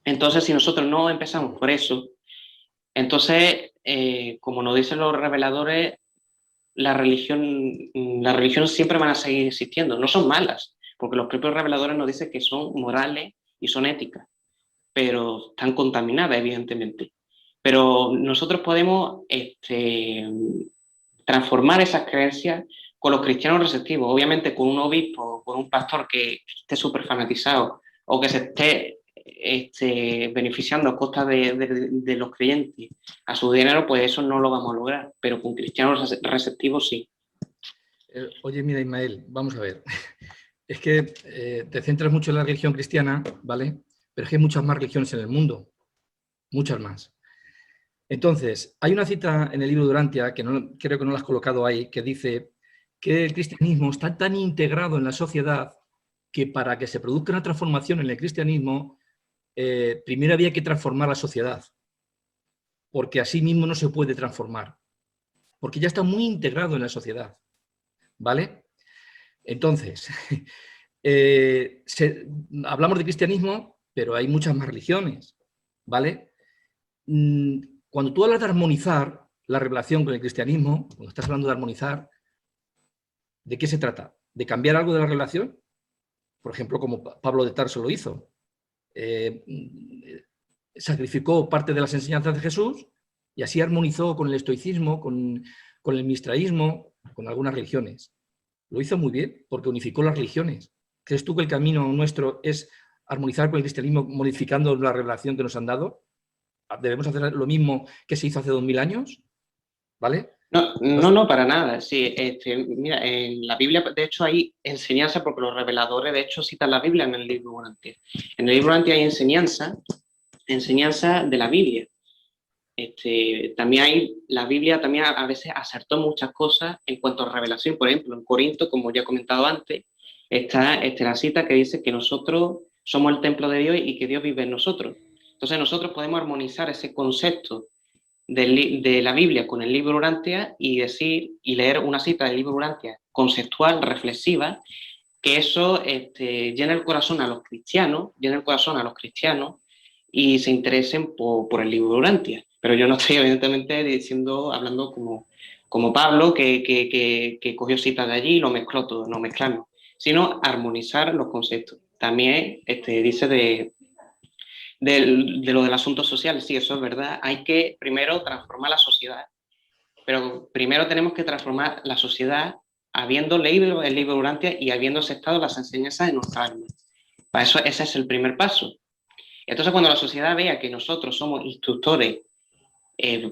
Entonces, si nosotros no empezamos por eso, entonces, como nos dicen los reveladores, las religiones siempre van a seguir existiendo. No son malas, porque los propios reveladores nos dicen que son morales y son éticas, pero están contaminadas, evidentemente. Pero nosotros podemos transformar esas creencias con los cristianos receptivos, obviamente con un obispo, con un pastor que esté súper fanatizado o que se esté beneficiando a costa de los creyentes a su dinero, pues eso no lo vamos a lograr, pero con cristianos receptivos sí. Oye, mira, Ismael, vamos a ver. Es que te centras mucho en la religión cristiana, ¿vale? Pero es que hay muchas más religiones en el mundo, muchas más. Entonces, hay una cita en el libro de Urantia, que creo que no la has colocado ahí, que dice que el cristianismo está tan integrado en la sociedad que para que se produzca una transformación en el cristianismo, primero había que transformar la sociedad, porque así mismo no se puede transformar, porque ya está muy integrado en la sociedad, ¿vale? Entonces, hablamos de cristianismo, pero hay muchas más religiones, ¿vale? Cuando tú hablas de armonizar la revelación con el cristianismo, cuando estás hablando de armonizar, ¿de qué se trata? ¿De cambiar algo de la revelación? Por ejemplo, como Pablo de Tarso lo hizo. Sacrificó parte de las enseñanzas de Jesús y así armonizó con el estoicismo, con el mistraísmo, con algunas religiones. Lo hizo muy bien porque unificó las religiones. ¿Crees tú que el camino nuestro es armonizar con el cristianismo modificando la revelación que nos han dado? ¿Debemos hacer lo mismo que se hizo hace 2000 años? ¿Vale? No, para nada. Sí, mira, en la Biblia, de hecho, hay enseñanza, porque los reveladores, de hecho, citan la Biblia en el libro Urantia. En el libro Urantia hay enseñanza de la Biblia. También la Biblia también a veces acertó muchas cosas en cuanto a revelación. Por ejemplo, en Corinto, como ya he comentado antes, está la cita que dice que nosotros somos el templo de Dios y que Dios vive en nosotros. Entonces nosotros podemos armonizar ese concepto de la Biblia con el libro Urantia y leer una cita del libro Urantia conceptual, reflexiva, que eso llena el corazón a los cristianos, y se interesen por el libro Urantia. Pero yo no estoy evidentemente hablando como Pablo, que cogió citas de allí y lo mezcló todo, no mezclamos. sino armonizar los conceptos. También dice de lo del asunto social, sí, eso es verdad. Hay que primero transformar la sociedad, pero primero tenemos que transformar la sociedad habiendo leído el libro Urantia y habiendo aceptado las enseñanzas de nuestra alma. Para eso ese es el primer paso. Entonces, cuando la sociedad vea que nosotros somos instructores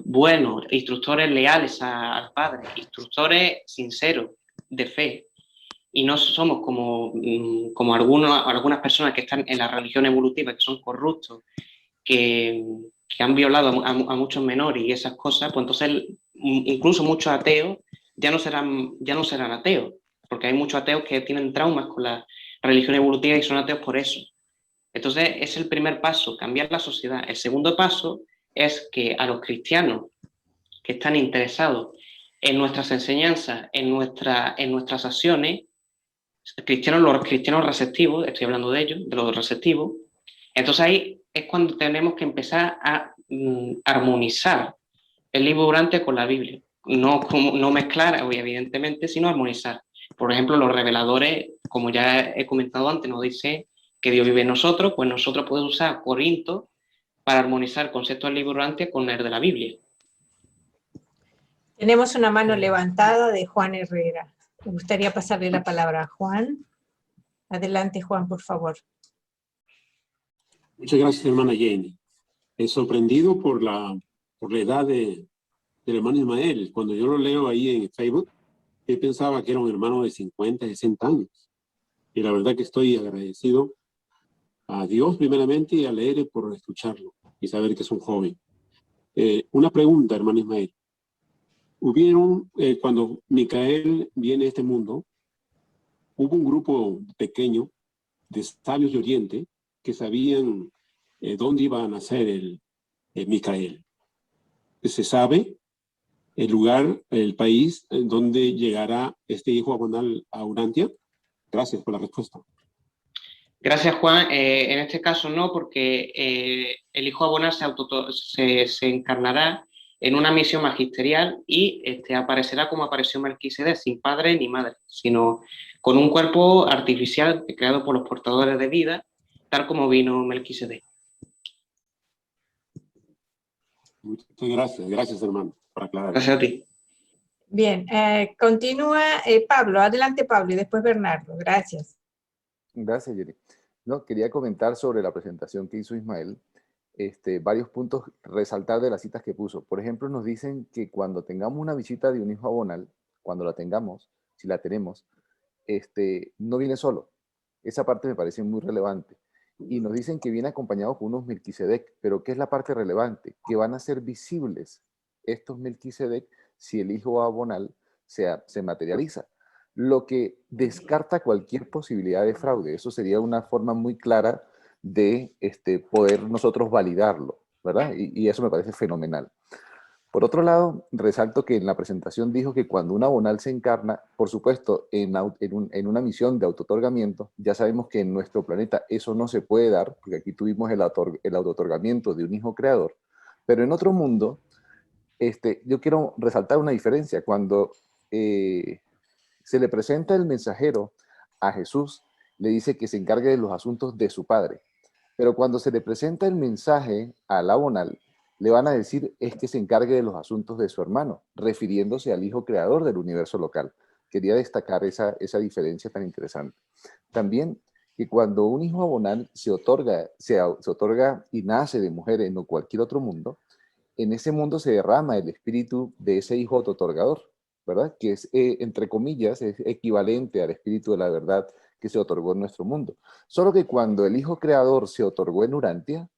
buenos, instructores leales al Padre, instructores sinceros de fe, y no somos como algunas personas que están en la religión evolutiva, que son corruptos, que han violado a muchos menores y esas cosas, pues entonces incluso muchos ateos ya no serán ateos, porque hay muchos ateos que tienen traumas con la religión evolutiva y son ateos por eso. Entonces es el primer paso, cambiar la sociedad. El segundo paso es que a los cristianos que están interesados en nuestras enseñanzas, en nuestras acciones, los cristianos receptivos, estoy hablando de ellos, de los receptivos, entonces ahí es cuando tenemos que empezar a armonizar el libro Urantia con la Biblia. No mezclar, evidentemente, sino armonizar. Por ejemplo, los reveladores, como ya he comentado antes, nos dice que Dios vive en nosotros, pues nosotros podemos usar Corinto para armonizar el concepto del libro Urantia con el de la Biblia. Tenemos una mano levantada de Juan Herrera. Me gustaría pasarle la palabra a Juan. Adelante, Juan, por favor. Muchas gracias, hermana Jenny. Sorprendido por la edad del hermano Ismael. Cuando yo lo leo ahí en Facebook, yo pensaba que era un hermano de 50, 60 años. Y la verdad que estoy agradecido a Dios primeramente y a leer por escucharlo y saber que es un joven. Una pregunta, hermano Ismael. Cuando Micael viene a este mundo, hubo un grupo pequeño de sabios de Oriente que sabían dónde iba a nacer el Micael. Se sabe el lugar, el país en donde llegará este hijo abonal a Urantia. Gracias por la respuesta. Gracias, Juan. En este caso no, porque el hijo abonal se encarnará en una misión magisterial y aparecerá como apareció Melquisedec, sin padre ni madre, sino con un cuerpo artificial creado por los portadores de vida, tal como vino Melquisedec. Muchas gracias. Gracias, hermano, por aclarar. Gracias a ti. Bien, continúa Pablo. Adelante, Pablo, y después Bernardo. Gracias. Gracias, Jenny. No, quería comentar sobre la presentación que hizo Ismael, varios puntos, resaltar de las citas que puso. Por ejemplo, nos dicen que cuando tengamos una visita de un hijo abonal, cuando la tengamos, si la tenemos, no viene solo. Esa parte me parece muy relevante. Y nos dicen que viene acompañado con unos Melquisedec, pero ¿qué es la parte relevante? Que van a ser visibles estos Melquisedec si el hijo abonal se materializa, lo que descarta cualquier posibilidad de fraude. Eso sería una forma muy clara de poder nosotros validarlo, ¿verdad? Y eso me parece fenomenal. Por otro lado, resalto que en la presentación dijo que cuando un abonal se encarna, por supuesto, en una misión de autootorgamiento, ya sabemos que en nuestro planeta eso no se puede dar, porque aquí tuvimos el autootorgamiento de un hijo creador, pero en otro mundo, yo quiero resaltar una diferencia. Cuando se le presenta el mensajero a Jesús, le dice que se encargue de los asuntos de su padre. Pero cuando se le presenta el mensaje al abonal, le van a decir es que se encargue de los asuntos de su hermano, refiriéndose al hijo creador del universo local. Quería destacar esa diferencia tan interesante. También que cuando un hijo abonal se otorga y nace de mujer en cualquier otro mundo, en ese mundo se derrama el espíritu de ese hijo autotorgador, ¿verdad? Que es, entre comillas, es equivalente al espíritu de la verdad que se otorgó en nuestro mundo. Solo que cuando el hijo creador se otorgó en Urantia,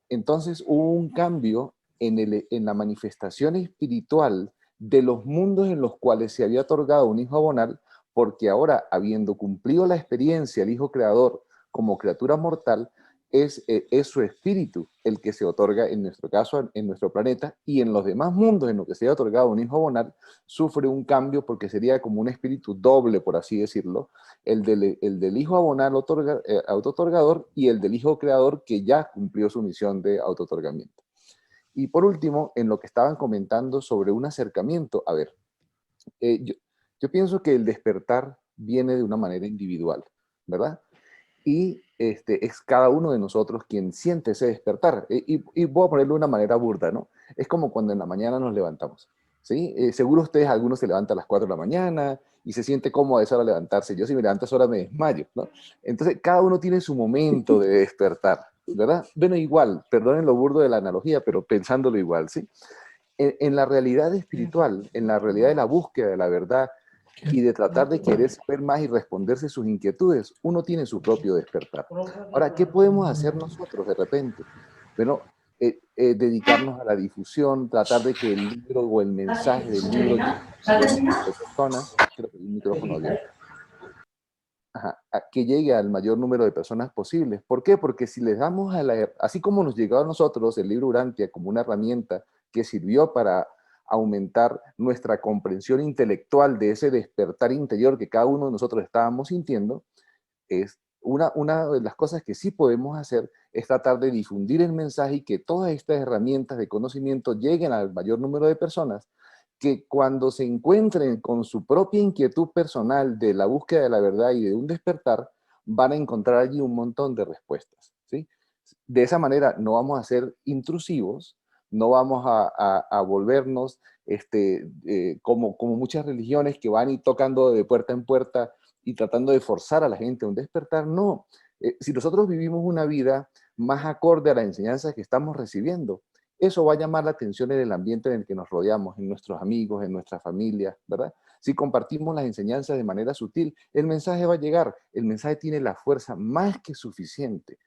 entonces hubo un cambio en la manifestación espiritual de los mundos en los cuales se había otorgado un hijo abonal, porque ahora, habiendo cumplido la experiencia el hijo creador como criatura mortal, es su espíritu el que se otorga, en nuestro caso, en nuestro planeta, y en los demás mundos en los que se haya otorgado un hijo abonal, sufre un cambio porque sería como un espíritu doble, por así decirlo, el del hijo abonal autootorgador y el del hijo creador que ya cumplió su misión de autootorgamiento. Y por último, en lo que estaban comentando sobre un acercamiento, a ver, yo pienso que el despertar viene de una manera individual, ¿verdad? Y es cada uno de nosotros quien siente ese despertar. Y voy a ponerlo de una manera burda, ¿no? Es como cuando en la mañana nos levantamos, ¿sí? Seguro ustedes, algunos se levantan a las 4 de la mañana y se siente cómodo a esa hora levantarse. Yo si me levanto a esa hora me desmayo, ¿no? Entonces, cada uno tiene su momento de despertar, ¿verdad? Bueno, igual, perdonen lo burdo de la analogía, pero pensándolo igual, ¿sí? En la realidad espiritual, en la realidad de la búsqueda de la verdad y de tratar de querer saber más y responderse sus inquietudes, uno tiene su propio despertar. Ahora, ¿qué podemos hacer nosotros de repente? Bueno, dedicarnos a la difusión, tratar de que el libro o el mensaje del libro llegue a mayor número de personas. Creo que hay un micrófono abierto. Que llegue al mayor número de personas posibles. ¿Por qué? Porque si les damos así como nos llegó a nosotros el libro Urantia como una herramienta que sirvió para aumentar nuestra comprensión intelectual de ese despertar interior que cada uno de nosotros estábamos sintiendo, es una de las cosas que sí podemos hacer es tratar de difundir el mensaje y que todas estas herramientas de conocimiento lleguen al mayor número de personas, que cuando se encuentren con su propia inquietud personal de la búsqueda de la verdad y de un despertar, van a encontrar allí un montón de respuestas, ¿sí? De esa manera no vamos a ser intrusivos, no vamos a volvernos como muchas religiones que van y tocando de puerta en puerta y tratando de forzar a la gente a un despertar. No, si nosotros vivimos una vida más acorde a la enseñanza que estamos recibiendo, eso va a llamar la atención en el ambiente en el que nos rodeamos, en nuestros amigos, en nuestra familia, ¿verdad? Si compartimos las enseñanzas de manera sutil, el mensaje va a llegar. El mensaje tiene la fuerza más que suficiente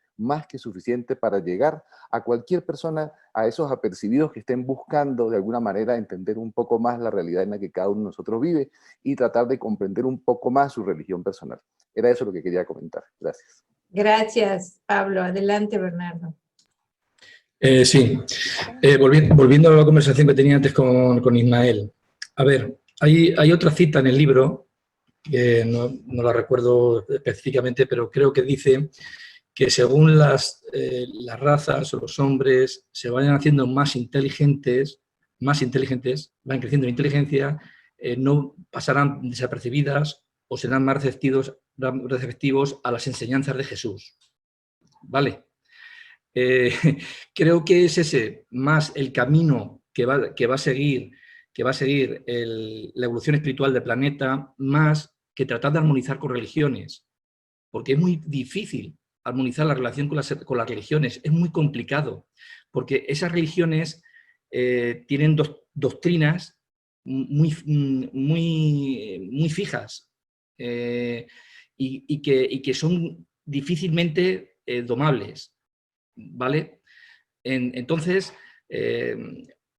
para llegar a cualquier persona, a esos apercibidos que estén buscando de alguna manera entender un poco más la realidad en la que cada uno de nosotros vive y tratar de comprender un poco más su religión personal. Era eso lo que quería comentar. Gracias. Gracias, Pablo. Adelante, Bernardo. Sí, volviendo a la conversación que tenía antes con Ismael. A ver, hay otra cita en el libro, que no la recuerdo específicamente, pero creo que dice que según las razas o los hombres se vayan haciendo más inteligentes, van creciendo en inteligencia, no pasarán desapercibidas o serán más receptivos a las enseñanzas de Jesús. ¿Vale? Creo que es ese más el camino que va a seguir la evolución espiritual del planeta, más que tratar de armonizar con religiones, porque es muy difícil armonizar la relación con las religiones, es muy complicado, porque esas religiones tienen doctrinas muy fijas y que son difícilmente domables, ¿vale? Entonces,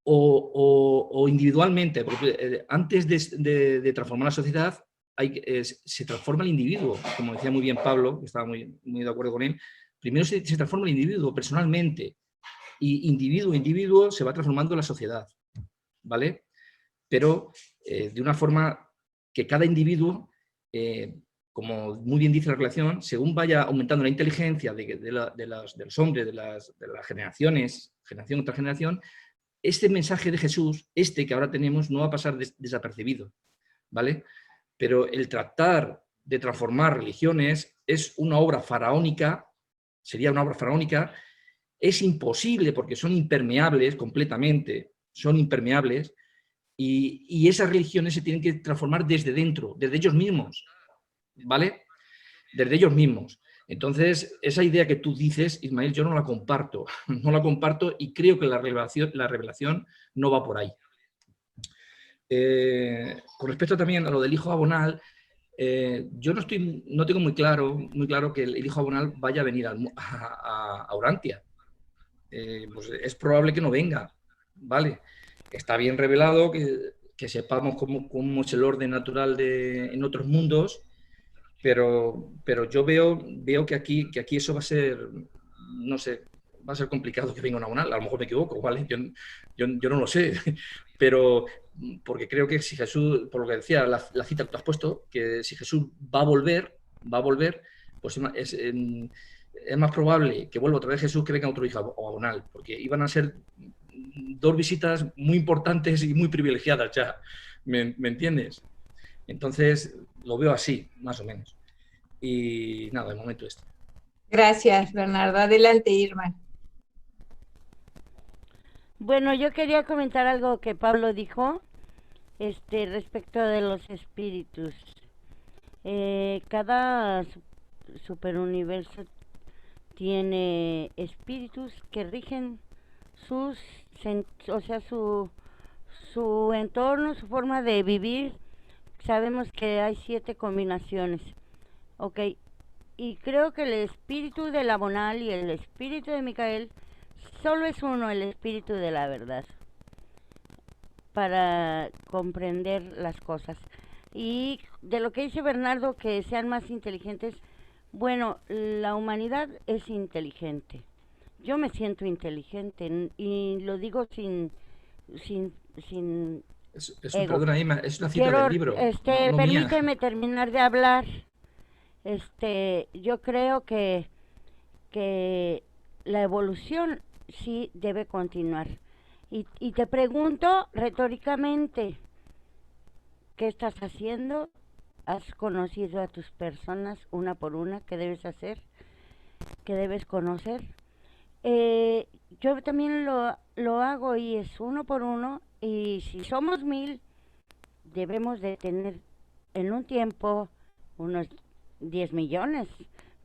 o individualmente, porque antes de transformar la sociedad, se transforma el individuo, como decía muy bien Pablo, que estaba muy de acuerdo con él. Primero se transforma el individuo personalmente, y individuo a individuo se va transformando la sociedad, ¿vale? Pero de una forma que cada individuo, como muy bien dice la relación, según vaya aumentando la inteligencia de los hombres, de las generaciones, generación tras generación, este mensaje de Jesús, que ahora tenemos, no va a pasar desapercibido, ¿vale? Pero el tratar de transformar religiones es una obra faraónica, sería una obra faraónica, es imposible porque son impermeables completamente, son impermeables, y esas religiones se tienen que transformar desde dentro, desde ellos mismos, ¿vale? Desde ellos mismos. Entonces, esa idea que tú dices, Ismael, yo no la comparto, y creo que la revelación no va por ahí. Con respecto también a lo del hijo abonal, yo no tengo muy claro que el hijo abonal vaya a venir a Urantia. Pues es probable que no venga, ¿vale? Está bien revelado que sepamos cómo es el orden natural en otros mundos, pero yo veo que aquí eso va a ser, no sé, va a ser complicado que venga una abonal. A lo mejor me equivoco, ¿vale? Yo no lo sé, pero porque creo que si Jesús, por lo que decía la cita que tú has puesto, que si Jesús va a volver, pues es más probable que vuelva otra vez Jesús que venga otro hijo abonal, porque iban a ser dos visitas muy importantes y muy privilegiadas ya, ¿me entiendes? Entonces, lo veo así, más o menos. Y nada, de momento esto. Gracias, Bernardo. Adelante, Irma. Bueno, yo quería comentar algo que Pablo dijo, respecto de los espíritus. Cada superuniverso tiene espíritus que rigen o sea, su entorno, su forma de vivir. Sabemos que hay 7 combinaciones, ok, y creo que el espíritu de Labonal y el espíritu de Micael solo es uno, el espíritu de la verdad, para comprender las cosas. Y de lo que dice Bernardo, que sean más inteligentes, bueno, la humanidad es inteligente. Yo me siento inteligente y lo digo sin Es ego. perdona, Ima, es una cita del libro, no mía. Permíteme terminar de hablar. Yo creo que la evolución sí debe continuar. Y te pregunto retóricamente, ¿qué estás haciendo? ¿Has conocido a tus personas una por una? ¿Qué debes hacer? ¿Qué debes conocer? Yo también lo hago y es uno por uno. Y si somos 1000, debemos de tener en un tiempo unos 10 millones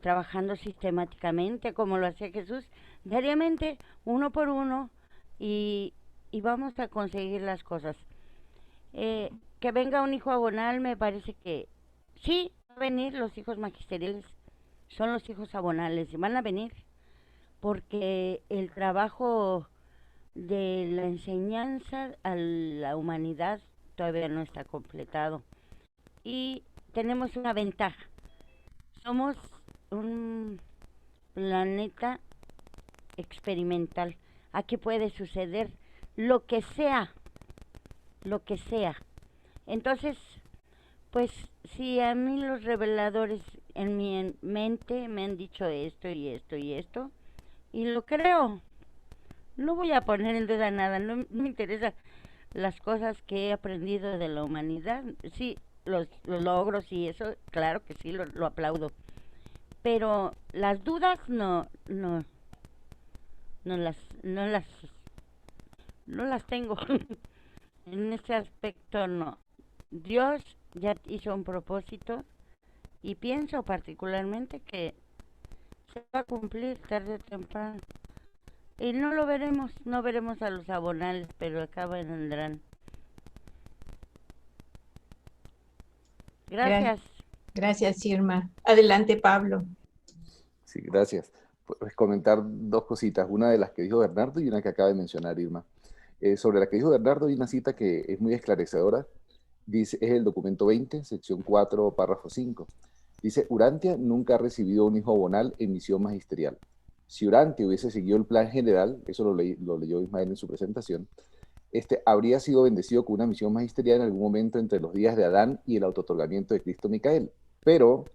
trabajando sistemáticamente como lo hacía Jesús, diariamente, uno por uno, y vamos a conseguir las cosas. Que venga un hijo abonal, me parece que sí, van a venir los hijos magisteriales, son los hijos abonales, van a venir, porque el trabajo de la enseñanza a la humanidad todavía no está completado. Y tenemos una ventaja. Somos un planeta experimental. Aquí puede suceder lo que sea. Lo que sea. Entonces, pues si a mí los reveladores en mi mente me han dicho esto y esto y esto, y lo creo, no voy a poner en duda nada, no me interesa las cosas que he aprendido de la humanidad. Sí, los logros y eso, claro que sí, lo aplaudo. Pero las dudas no las tengo. En ese aspecto no. Dios ya hizo un propósito y pienso particularmente que se va a cumplir tarde o temprano. Y no lo veremos, no veremos a los abonales, pero acá vendrán. Gracias. Gracias, Irma. Adelante, Pablo. Sí, gracias. Pues comentar 2 cositas, una de las que dijo Bernardo y una que acaba de mencionar Irma. Sobre la que dijo Bernardo hay una cita que es muy esclarecedora. Dice, es el documento 20, sección 4, párrafo 5. Dice, Urantia nunca ha recibido un hijo abonal en misión magisterial. Si Urantia hubiese seguido el plan general, eso lo leyó Ismael en su presentación, habría sido bendecido con una misión magisterial en algún momento entre los días de Adán y el autootorgamiento de Cristo Micael. Pero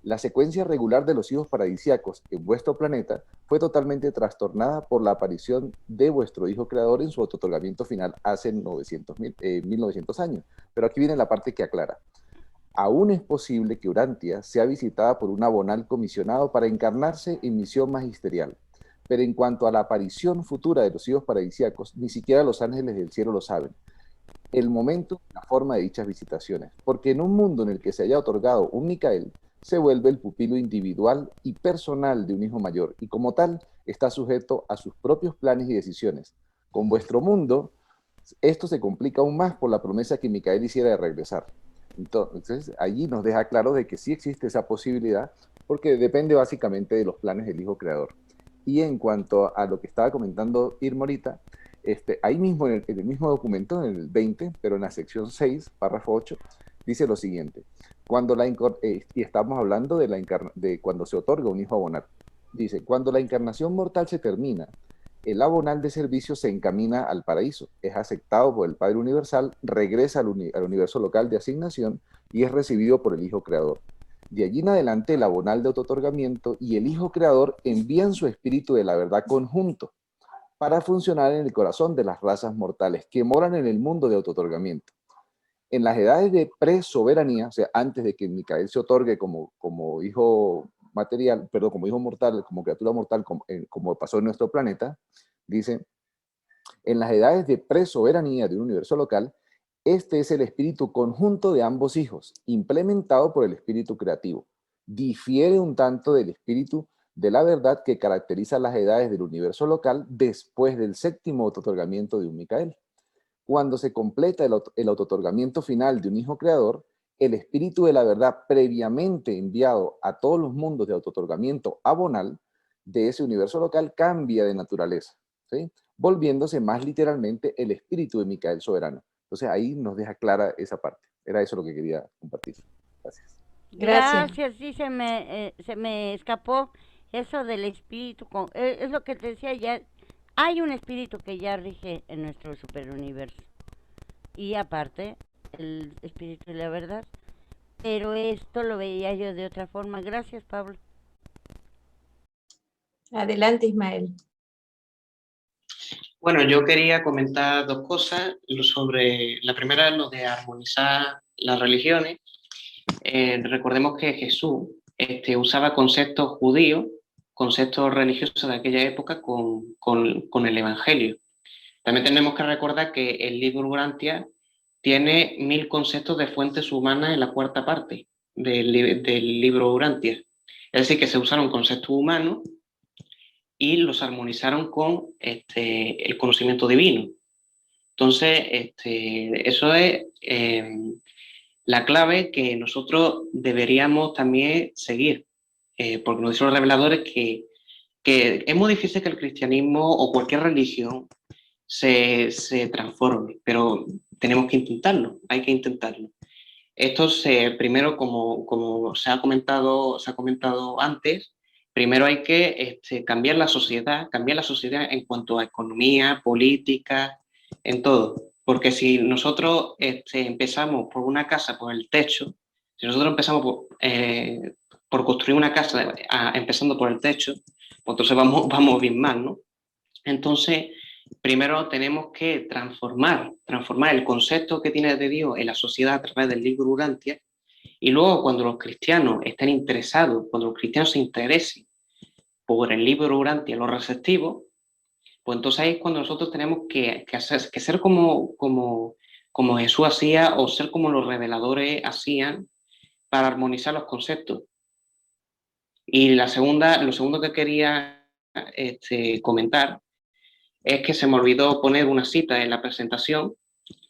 la secuencia regular de los hijos paradisíacos en vuestro planeta fue totalmente trastornada por la aparición de vuestro hijo creador en su autootorgamiento final hace 1900 años. Pero aquí viene la parte que aclara. Aún es posible que Urantia sea visitada por un abonal comisionado para encarnarse en misión magisterial. Pero en cuanto a la aparición futura de los hijos paradisíacos, ni siquiera los ángeles del cielo lo saben. El momento, la forma de dichas visitaciones. Porque en un mundo en el que se haya otorgado un Micael, se vuelve el pupilo individual y personal de un hijo mayor, y como tal, está sujeto a sus propios planes y decisiones. Con vuestro mundo, esto se complica aún más por la promesa que Micael hiciera de regresar. Entonces, allí nos deja claro de que sí existe esa posibilidad, porque depende básicamente de los planes del hijo creador. Y en cuanto a lo que estaba comentando Irma ahorita, ahí mismo en el mismo documento, en el 20, pero en la sección 6, párrafo 8, dice lo siguiente. Y estamos hablando de cuando se otorga un hijo abonal. Dice, cuando la encarnación mortal se termina, el abonal de servicio se encamina al paraíso, es aceptado por el Padre Universal, regresa al universo local de asignación y es recibido por el Hijo Creador. De allí en adelante, el abonal de autootorgamiento y el Hijo Creador envían su espíritu de la verdad conjunto para funcionar en el corazón de las razas mortales que moran en el mundo de autootorgamiento. en las edades de presoberanía, o sea, antes de que Micael se otorgue como hijo material, perdón, como hijo mortal, como criatura mortal, como pasó en nuestro planeta, dice, en las edades de presoberanía de un universo local, este es el espíritu conjunto de ambos hijos, implementado por el espíritu creativo. Difiere un tanto del espíritu de la verdad que caracteriza las edades del universo local después del séptimo autootorgamiento de un Micael. Cuando se completa el autootorgamiento final de un hijo creador, el espíritu de la verdad previamente enviado a todos los mundos de autootorgamiento abonal de ese universo local cambia de naturaleza, ¿sí? Volviéndose más literalmente el espíritu de Micael soberano. Entonces ahí nos deja clara esa parte. Era eso lo que quería compartir. Gracias. Gracias, sí, se me escapó eso del espíritu. Es lo que te decía ya. Hay un espíritu que ya rige en nuestro superuniverso. Y aparte, el espíritu de la verdad. Pero esto lo veía yo de otra forma. Gracias, Pablo. Adelante, Ismael. Bueno, yo quería comentar dos cosas sobre, la primera es lo de armonizar las religiones. Recordemos que Jesús usaba conceptos judíos, conceptos religiosos de aquella época con el Evangelio. También tenemos que recordar que el libro Urantia tiene 1000 conceptos de fuentes humanas en la cuarta parte del libro Urantia. Es decir, que se usaron conceptos humanos y los armonizaron con el conocimiento divino. Entonces, eso es la clave que nosotros deberíamos también seguir, porque nos dicen los reveladores que es muy difícil que el cristianismo o cualquier religión se transforme, pero tenemos que intentarlo, hay que intentarlo. Esto primero, como se ha comentado antes, primero hay que cambiar la sociedad en cuanto a economía, política, en todo. Porque si nosotros empezamos por una casa, por el techo, si nosotros empezamos por construir una casa empezando por el techo, pues entonces vamos bien mal, ¿no? Entonces, primero tenemos que transformar el concepto que tiene de Dios en la sociedad a través del libro Urantia, y luego cuando los cristianos estén interesados, cuando los cristianos se interesen por el libro Urantia, los receptivos, pues entonces ahí es cuando nosotros tenemos que ser como Jesús hacía, o ser como los reveladores hacían, para armonizar los conceptos. Y lo segundo que quería comentar es que se me olvidó poner una cita en la presentación,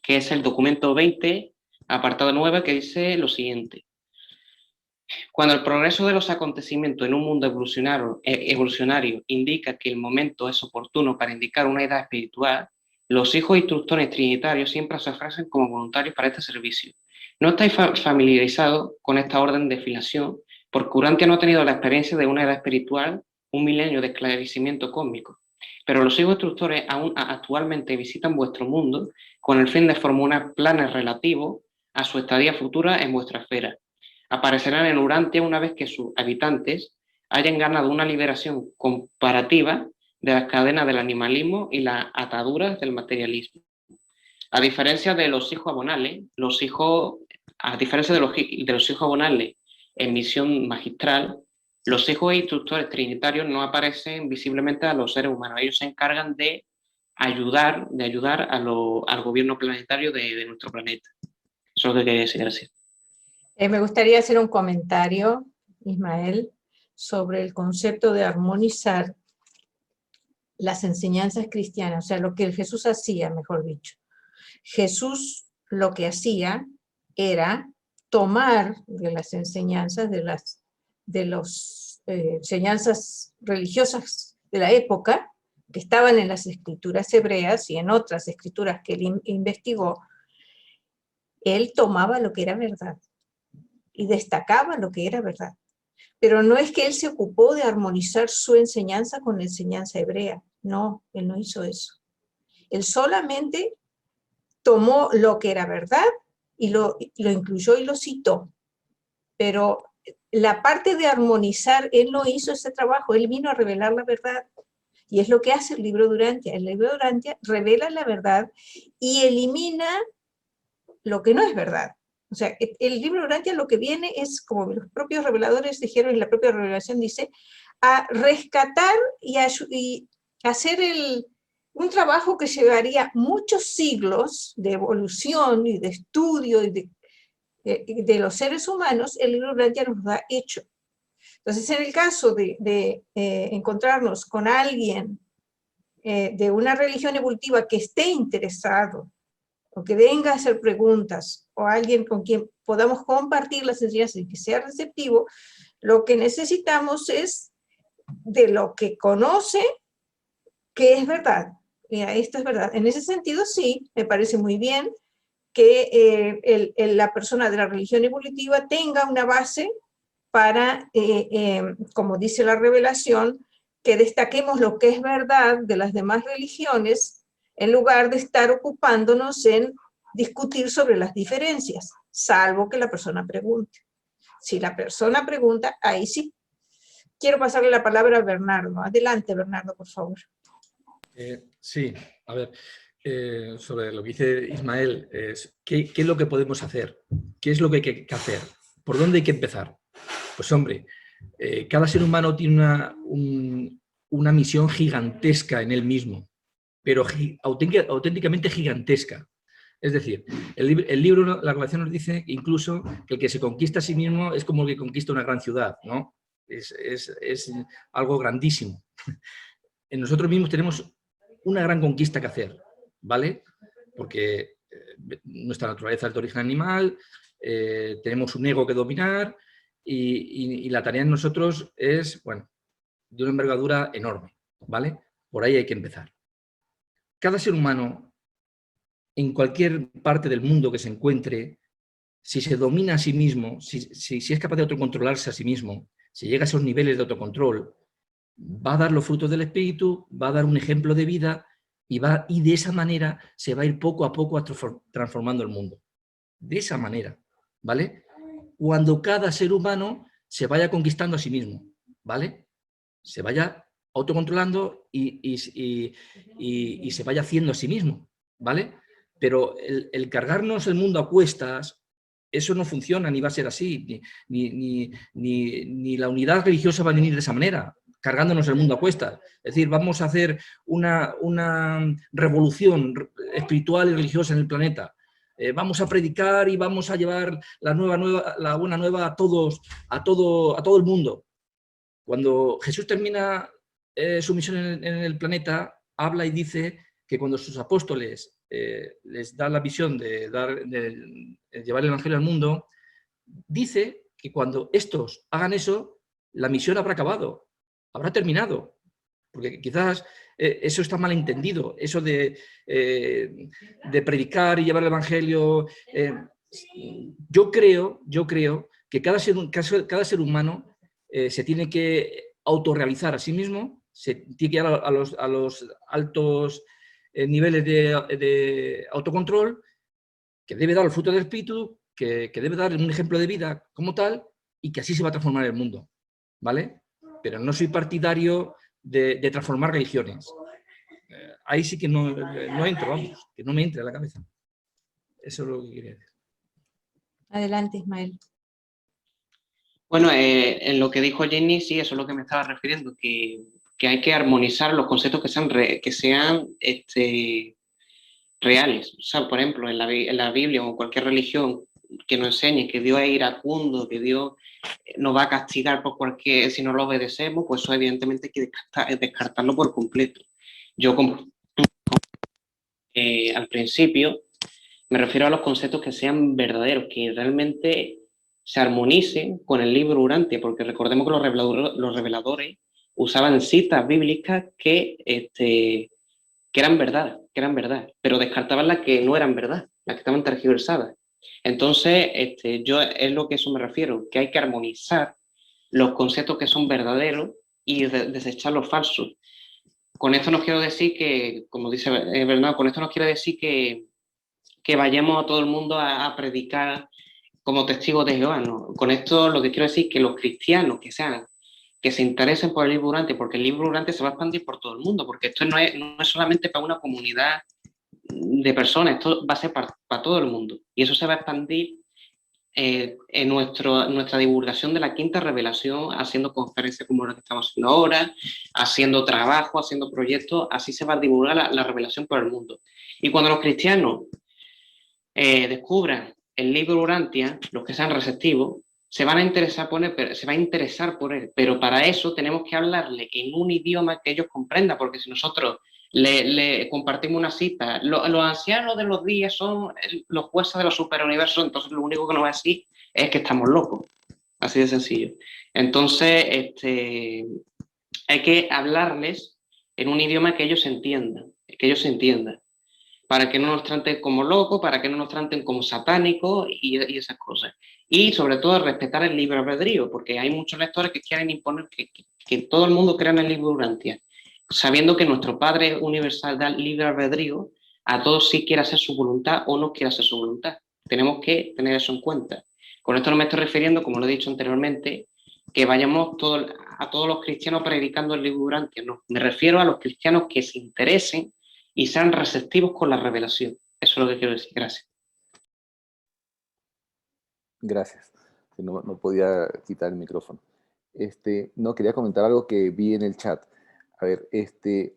que es el documento 20, apartado 9, que dice lo siguiente: cuando el progreso de los acontecimientos en un mundo evolucionario indica que el momento es oportuno para indicar una edad espiritual, los hijos instructores trinitarios siempre se ofrecen como voluntarios para este servicio. No estáis familiarizados con esta orden de filiación, porque Urantia no ha tenido la experiencia de una edad espiritual, un milenio de esclarecimiento cósmico. Pero los hijos instructores aún actualmente visitan vuestro mundo con el fin de formular planes relativos a su estadía futura en vuestra esfera. Aparecerán en Urantia una vez que sus habitantes hayan ganado una liberación comparativa de las cadenas del animalismo y las ataduras del materialismo. A diferencia de los hijos abonales, en misión magistral, los hijos instructores trinitarios no aparecen visiblemente a los seres humanos. Ellos se encargan de ayudar al gobierno planetario de nuestro planeta. Eso es lo que quería decir. Gracias. Me gustaría hacer un comentario, Ismael, sobre el concepto de armonizar las enseñanzas cristianas, o sea, lo que Jesús hacía, mejor dicho. Jesús lo que hacía era tomar de las enseñanzas, de las enseñanzas religiosas de la época, que estaban en las escrituras hebreas y en otras escrituras que él investigó. Él tomaba lo que era verdad y destacaba lo que era verdad. Pero no es que él se ocupó de armonizar su enseñanza con la enseñanza hebrea. No, él no hizo eso. Él solamente tomó lo que era verdad y lo incluyó y lo citó. Pero la parte de armonizar, él no hizo ese trabajo, él vino a revelar la verdad. Y es lo que hace el libro de Urantia. El libro de Urantia revela la verdad y elimina lo que no es verdad. O sea, el libro Urantia lo que viene es, como los propios reveladores dijeron, y la propia revelación dice, a rescatar y hacer un trabajo que llevaría muchos siglos de evolución y de estudio y de los seres humanos. El libro Urantia nos lo ha hecho. Entonces, en el caso de encontrarnos con alguien de una religión evolutiva que esté interesado, o que venga a hacer preguntas, o alguien con quien podamos compartir las enseñanzas y que sea receptivo, lo que necesitamos es de lo que conoce, que es verdad. Mira, esto es verdad. En ese sentido, sí, me parece muy bien que la persona de la religión evolutiva tenga una base para, como dice la revelación, que destaquemos lo que es verdad de las demás religiones, en lugar de estar ocupándonos en discutir sobre las diferencias, salvo que la persona pregunte. Si la persona pregunta, ahí sí. Quiero pasarle la palabra a Bernardo. Adelante, Bernardo, por favor. Sí, a ver, sobre lo que dice Ismael, ¿qué es lo que podemos hacer? ¿Qué es lo que hay que hacer? ¿Por dónde hay que empezar? Pues hombre, cada ser humano tiene una misión gigantesca en él mismo, pero auténticamente gigantesca. Es decir, el libro, la revelación nos dice incluso que el que se conquista a sí mismo es como el que conquista una gran ciudad, ¿no? Es algo grandísimo. En nosotros mismos tenemos una gran conquista que hacer, ¿vale? Porque nuestra naturaleza es de origen animal, tenemos un ego que dominar y la tarea en nosotros es, bueno, de una envergadura enorme, ¿vale? Por ahí hay que empezar. Cada ser humano, en cualquier parte del mundo que se encuentre, si se domina a sí mismo, si es capaz de autocontrolarse a sí mismo, si llega a esos niveles de autocontrol, va a dar los frutos del espíritu, va a dar un ejemplo de vida y de esa manera se va a ir poco a poco transformando el mundo. De esa manera, ¿vale? Cuando cada ser humano se vaya conquistando a sí mismo, ¿vale? Se vaya autocontrolando y se vaya haciendo a sí mismo, ¿vale? Pero el cargarnos el mundo a cuestas, eso no funciona ni va a ser así, ni la unidad religiosa va a venir de esa manera, cargándonos el mundo a cuestas. Es decir, vamos a hacer una revolución espiritual y religiosa en el planeta. Vamos a predicar y vamos a llevar la buena nueva a todo el mundo. Cuando Jesús termina su misión en el planeta, habla y dice que cuando sus apóstoles les da la visión de llevar el evangelio al mundo, dice que cuando estos hagan eso, la misión habrá acabado, habrá terminado. Porque quizás eso está mal entendido, eso de predicar y llevar el evangelio. Yo creo que cada ser humano se tiene que autorrealizar a sí mismo, se tiene que llegar a los altos niveles de autocontrol, que debe dar el fruto del espíritu, que debe dar un ejemplo de vida como tal, y que así se va a transformar el mundo, ¿vale? Pero no soy partidario de transformar religiones. Ahí sí que no entro, vamos, que no me entre a la cabeza. Eso es lo que quería decir. Adelante, Ismael. Bueno, en lo que dijo Jenny, sí, eso es lo que me estaba refiriendo, que hay que armonizar los conceptos que sean reales. O sea, por ejemplo, en la Biblia o en cualquier religión que nos enseñe que Dios es iracundo, que Dios nos va a castigar si no lo obedecemos, pues eso evidentemente hay que descartarlo por completo. Yo, al principio, me refiero a los conceptos que sean verdaderos, que realmente se armonicen con el libro Urantia, porque recordemos que los reveladores usaban citas bíblicas que eran verdad, pero descartaban las que no eran verdad, las que estaban tergiversadas. Entonces, yo es lo que eso me refiero, que hay que armonizar los conceptos que son verdaderos y desechar los falsos. Con esto no quiero decir que, como dice Bernardo, con esto no quiero decir que vayamos a todo el mundo a predicar como testigos de Jehová, ¿no? Con esto lo que quiero decir es que los cristianos que se interesen por el libro Urantia, porque el libro Urantia se va a expandir por todo el mundo, porque esto no es solamente para una comunidad de personas, esto va a ser para todo el mundo. Y eso se va a expandir en nuestra divulgación de la quinta revelación, haciendo conferencias como la que estamos haciendo ahora, haciendo trabajo, haciendo proyectos, así se va a divulgar la revelación por el mundo. Y cuando los cristianos descubran el libro Urantia, los que sean receptivos, se van a interesar por él, pero para eso tenemos que hablarle en un idioma que ellos comprendan, porque si nosotros le compartimos una cita, los ancianos de los días son los jueces de los superuniversos, entonces lo único que nos va a decir es que estamos locos, así de sencillo. Entonces, hay que hablarles en un idioma que ellos entiendan, para que no nos traten como locos, para que no nos traten como satánicos y esas cosas. Y sobre todo respetar el libre albedrío, porque hay muchos lectores que quieren imponer que todo el mundo crea en el libro Urantia, sabiendo que nuestro Padre Universal da libre albedrío a todos si quiere hacer su voluntad o no quiere hacer su voluntad. Tenemos que tener eso en cuenta. Con esto no me estoy refiriendo, como lo he dicho anteriormente, que vayamos a todos los cristianos predicando el libro Urantia. No, me refiero a los cristianos que se interesen y sean receptivos con la revelación. Eso es lo que quiero decir. Gracias. Gracias. No podía quitar el micrófono. No, quería comentar algo que vi en el chat. A ver,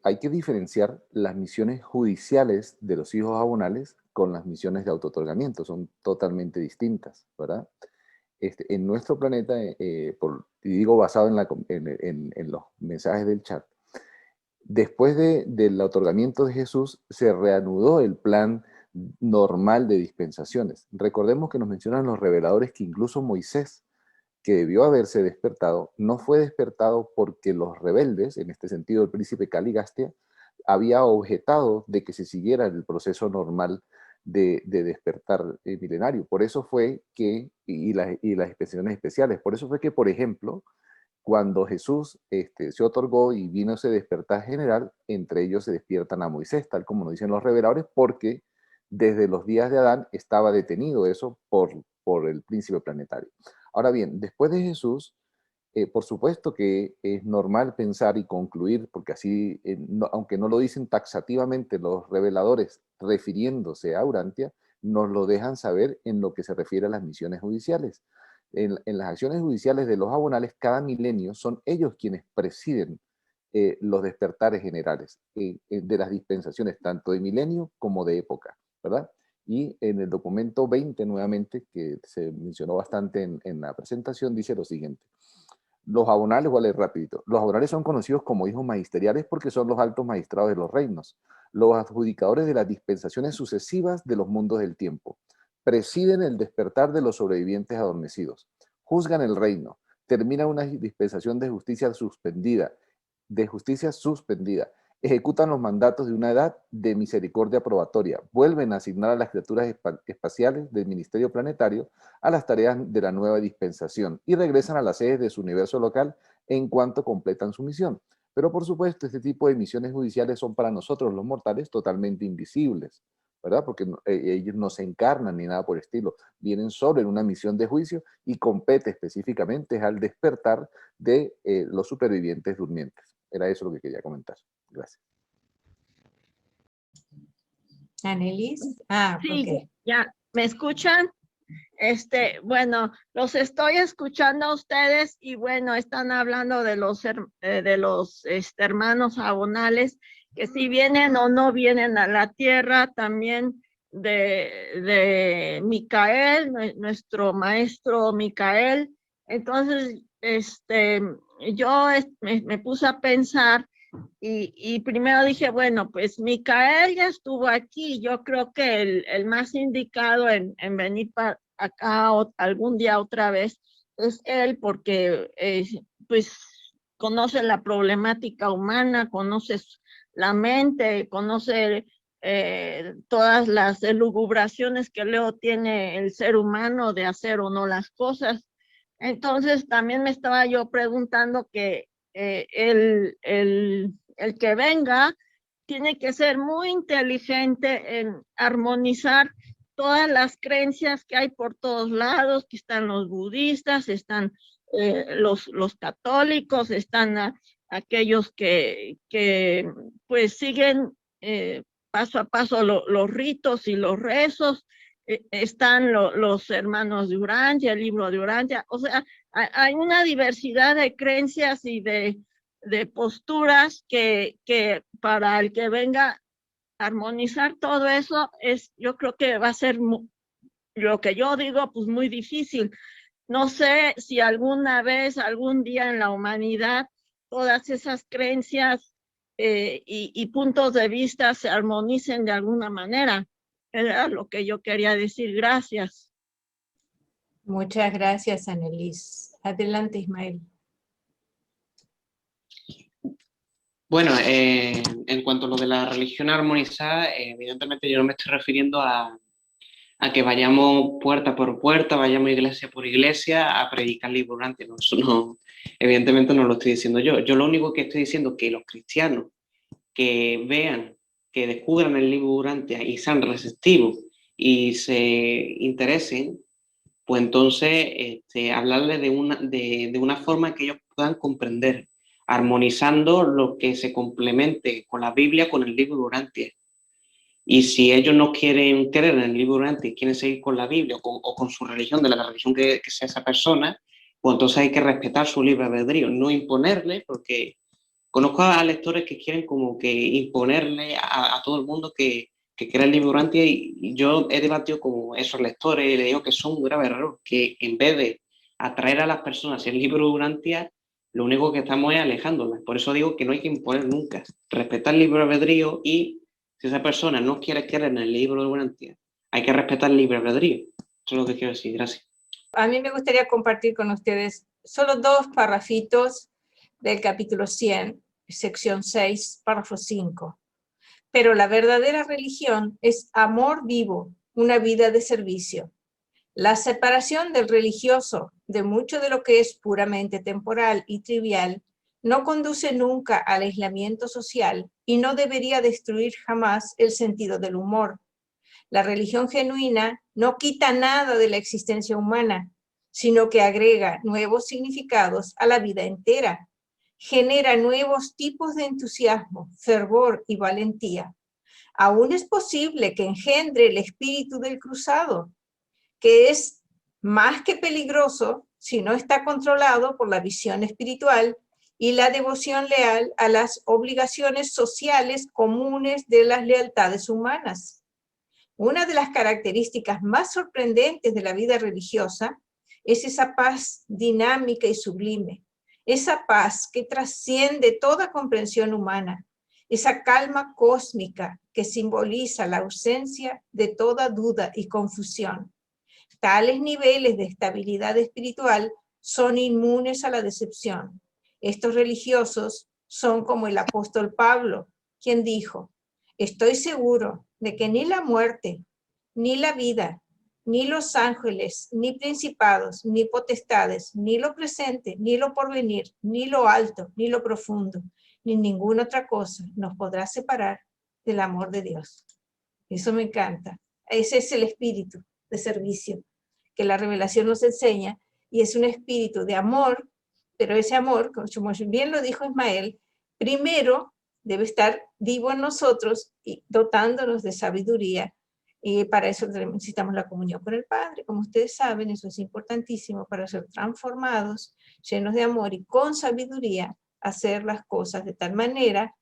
hay que diferenciar las misiones judiciales de los hijos abonales con las misiones de autootorgamiento. Son totalmente distintas, ¿verdad? En nuestro planeta, y digo basado en los mensajes del chat, después del otorgamiento de Jesús, se reanudó el plan normal de dispensaciones. Recordemos que nos mencionan los reveladores que incluso Moisés, que debió haberse despertado, no fue despertado porque los rebeldes, en este sentido el príncipe Caligastia, había objetado de que se siguiera el proceso normal de despertar milenario. Por eso fue que, y las dispensaciones especiales, por eso fue que, por ejemplo, cuando Jesús se otorgó y vino ese despertar general, entre ellos se despiertan a Moisés, tal como nos dicen los reveladores, porque desde los días de Adán estaba detenido eso por el príncipe planetario. Ahora bien, después de Jesús, por supuesto que es normal pensar y concluir, porque así, aunque no lo dicen taxativamente los reveladores refiriéndose a Urantia, nos lo dejan saber en lo que se refiere a las misiones judiciales. En las acciones judiciales de los abonales, cada milenio son ellos quienes presiden los despertares generales de las dispensaciones, tanto de milenio como de época, ¿verdad? Y en el documento 20, nuevamente, que se mencionó bastante en la presentación, dice lo siguiente. Los abonales, voy a leer rapidito. Los abonales son conocidos como hijos magisteriales porque son los altos magistrados de los reinos, los adjudicadores de las dispensaciones sucesivas de los mundos del tiempo. Presiden el despertar de los sobrevivientes adormecidos. Juzgan el reino. Terminan una dispensación de justicia suspendida. Ejecutan los mandatos de una edad de misericordia probatoria. Vuelven a asignar a las criaturas espaciales del ministerio planetario a las tareas de la nueva dispensación y regresan a las sedes de su universo local en cuanto completan su misión. Pero por supuesto, este tipo de misiones judiciales son para nosotros los mortales totalmente invisibles, ¿verdad? Porque ellos no se encarnan ni nada por el estilo. Vienen solo en una misión de juicio y compete específicamente al despertar de los supervivientes durmientes. Era eso lo que quería comentar. Gracias. Annelies. Sí, Ok. ya, ¿me escuchan? Bueno, los estoy escuchando a ustedes y bueno, están hablando de los hermanos abonales, que si vienen o no vienen a la tierra, también de Micael, nuestro maestro Micael. Entonces, yo me puse a pensar y primero dije, bueno, pues Micael ya estuvo aquí, yo creo que el más indicado en venir para acá algún día otra vez es él, porque pues conoce la problemática humana, conoce la mente, conoce todas las elucubraciones que luego tiene el ser humano de hacer o no las cosas. Entonces también me estaba yo preguntando que el que venga tiene que ser muy inteligente en armonizar todas las creencias que hay por todos lados, que están los budistas, están los católicos, están aquellos que pues siguen paso a paso los ritos y los rezos. Están los hermanos de Urantia, el libro de Urantia. O sea, hay una diversidad de creencias y de posturas que para el que venga a armonizar todo eso, yo creo que va a ser lo que yo digo, pues muy difícil. No sé si alguna vez, algún día en la humanidad, todas esas creencias y puntos de vista se armonicen de alguna manera. Era lo que yo quería decir. Gracias. Muchas gracias, Annelies. Adelante, Ismael. Bueno, en cuanto a lo de la religión armonizada, evidentemente yo no me estoy refiriendo a que vayamos puerta por puerta, vayamos iglesia por iglesia a predicar libro Urantia. No, eso no, evidentemente no lo estoy diciendo yo. Yo lo único que estoy diciendo es que los cristianos que vean, que descubran el libro Urantia y sean receptivos y se interesen, pues entonces hablarles de una forma que ellos puedan comprender, armonizando lo que se complemente con la Biblia, con el libro Urantia. Y si ellos no quieren creer en el libro Urantia y quieren seguir con la Biblia o con su religión, de la religión que sea esa persona, pues entonces hay que respetar su libre albedrío, no imponerle, porque conozco a lectores que quieren como que imponerle a todo el mundo que crea el libro Urantia, y yo he debatido con esos lectores y le digo que son un grave error, que en vez de atraer a las personas el libro Urantia, lo único que estamos es alejándolas. Por eso digo que no hay que imponer nunca, respetar el libre albedrío, y si esa persona no quiere creer en el libro de Urantia, hay que respetar el libre albedrío. Eso es lo que quiero decir. Gracias. A mí me gustaría compartir con ustedes solo 2 párrafitos del capítulo 100, sección 6, párrafo 5. Pero la verdadera religión es amor vivo, una vida de servicio. La separación del religioso de mucho de lo que es puramente temporal y trivial no conduce nunca al aislamiento social y no debería destruir jamás el sentido del humor. La religión genuina no quita nada de la existencia humana, sino que agrega nuevos significados a la vida entera. Genera nuevos tipos de entusiasmo, fervor y valentía. Aún es posible que engendre el espíritu del cruzado, que es más que peligroso si no está controlado por la visión espiritual y la devoción leal a las obligaciones sociales comunes de las lealtades humanas. Una de las características más sorprendentes de la vida religiosa es esa paz dinámica y sublime, esa paz que trasciende toda comprensión humana, esa calma cósmica que simboliza la ausencia de toda duda y confusión. Tales niveles de estabilidad espiritual son inmunes a la decepción. Estos religiosos son como el apóstol Pablo, quien dijo: estoy seguro de que ni la muerte, ni la vida, ni los ángeles, ni principados, ni potestades, ni lo presente, ni lo porvenir, ni lo alto, ni lo profundo, ni ninguna otra cosa nos podrá separar del amor de Dios. Eso me encanta. Ese es el espíritu de servicio que la revelación nos enseña, y es un espíritu de amor, pero ese amor, como bien lo dijo Ismael, primero debe estar vivo en nosotros y dotándonos de sabiduría, y para eso necesitamos la comunión con el Padre. Como ustedes saben, eso es importantísimo para ser transformados, llenos de amor y con sabiduría, hacer las cosas de tal manera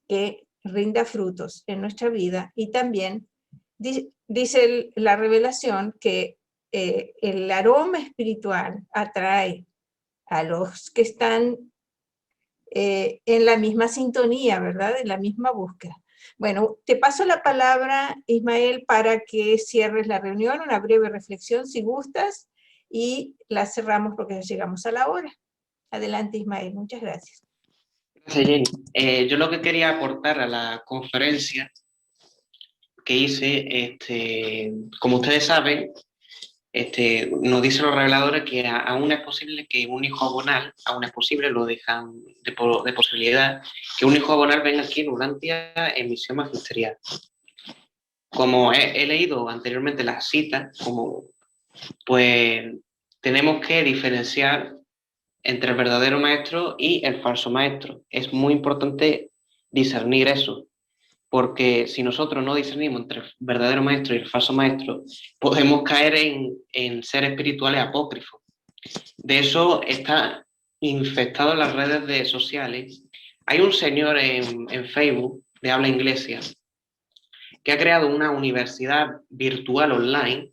que rinda frutos en nuestra vida. Y también dice la revelación que el aroma espiritual atrae a los que están en la misma sintonía, ¿verdad? En la misma búsqueda. Bueno, te paso la palabra, Ismael, para que cierres la reunión, una breve reflexión si gustas, y la cerramos porque ya llegamos a la hora. Adelante, Ismael, muchas gracias. Gracias, Jenny. Yo lo que quería aportar a la conferencia que hice, como ustedes saben, nos dicen los reveladores que aún es posible que un hijo abonal, aún es posible, lo dejan de posibilidad, que un hijo abonal venga aquí en Urantia en misión magisterial. Como he leído anteriormente las citas, pues tenemos que diferenciar entre el verdadero maestro y el falso maestro. Es muy importante discernir eso, porque si nosotros no discernimos entre el verdadero maestro y el falso maestro, podemos caer en ser espirituales apócrifos. De eso está infectado en las redes sociales. Hay un señor en Facebook de habla inglesa que ha creado una universidad virtual online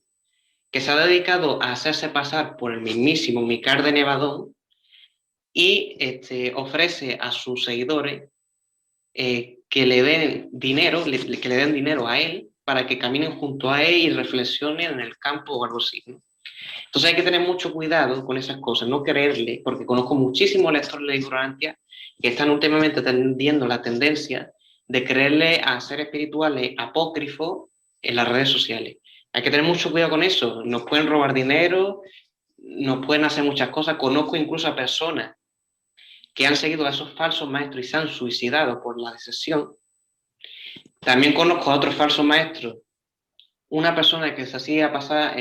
que se ha dedicado a hacerse pasar por el mismísimo Micar de Nevadón y ofrece a sus seguidores que le den dinero, que le den dinero a él para que caminen junto a él y reflexionen en el campo o algo así, ¿no? Entonces hay que tener mucho cuidado con esas cosas, no creerle, porque conozco muchísimos lectores de ignorancia que están últimamente tendiendo la tendencia de creerle a seres espirituales apócrifos en las redes sociales. Hay que tener mucho cuidado con eso. Nos pueden robar dinero, nos pueden hacer muchas cosas. Conozco incluso a personas que han seguido a esos falsos maestros y se han suicidado por la decepción. También conozco a otros falsos maestros. Una persona que se hacía pasar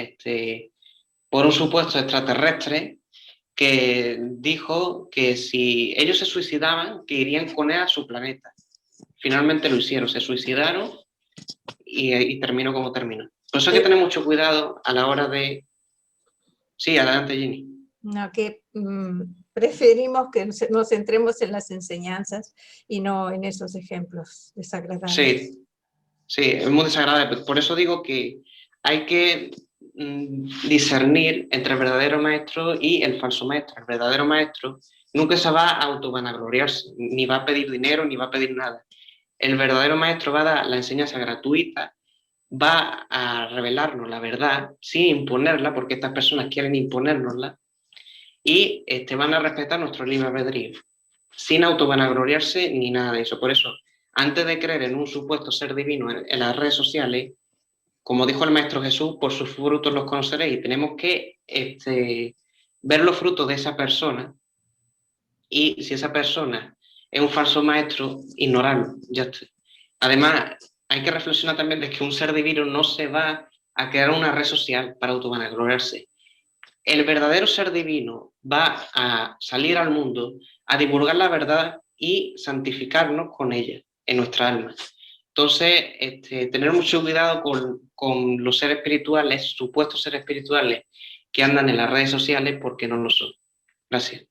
por un supuesto extraterrestre que dijo que si ellos se suicidaban, que irían con él a su planeta. Finalmente lo hicieron, se suicidaron y terminó como terminó. Por eso hay que tener mucho cuidado a la hora de... Sí, adelante, Ginny. No, que preferimos que nos centremos en las enseñanzas y no en esos ejemplos desagradables. Sí, sí, es muy desagradable. Por eso digo que hay que discernir entre el verdadero maestro y el falso maestro. El verdadero maestro nunca se va a autovanagloriarse, ni va a pedir dinero, ni va a pedir nada. El verdadero maestro va a dar la enseñanza gratuita, va a revelarnos la verdad sin imponerla, porque estas personas quieren imponérnosla, y van a respetar nuestro libre albedrío, sin autovanagloriarse ni nada de eso. Por eso, antes de creer en un supuesto ser divino en las redes sociales, como dijo el Maestro Jesús, por sus frutos los conoceréis. Tenemos que ver los frutos de esa persona, y si esa persona es un falso maestro, ignorarlo. Ya está. Además, hay que reflexionar también de que un ser divino no se va a crear una red social para autovanagloriarse. El verdadero ser divino va a salir al mundo a divulgar la verdad y santificarnos con ella, en nuestra alma. Entonces, tener mucho cuidado con los seres espirituales, supuestos seres espirituales que andan en las redes sociales, porque no lo son. Gracias.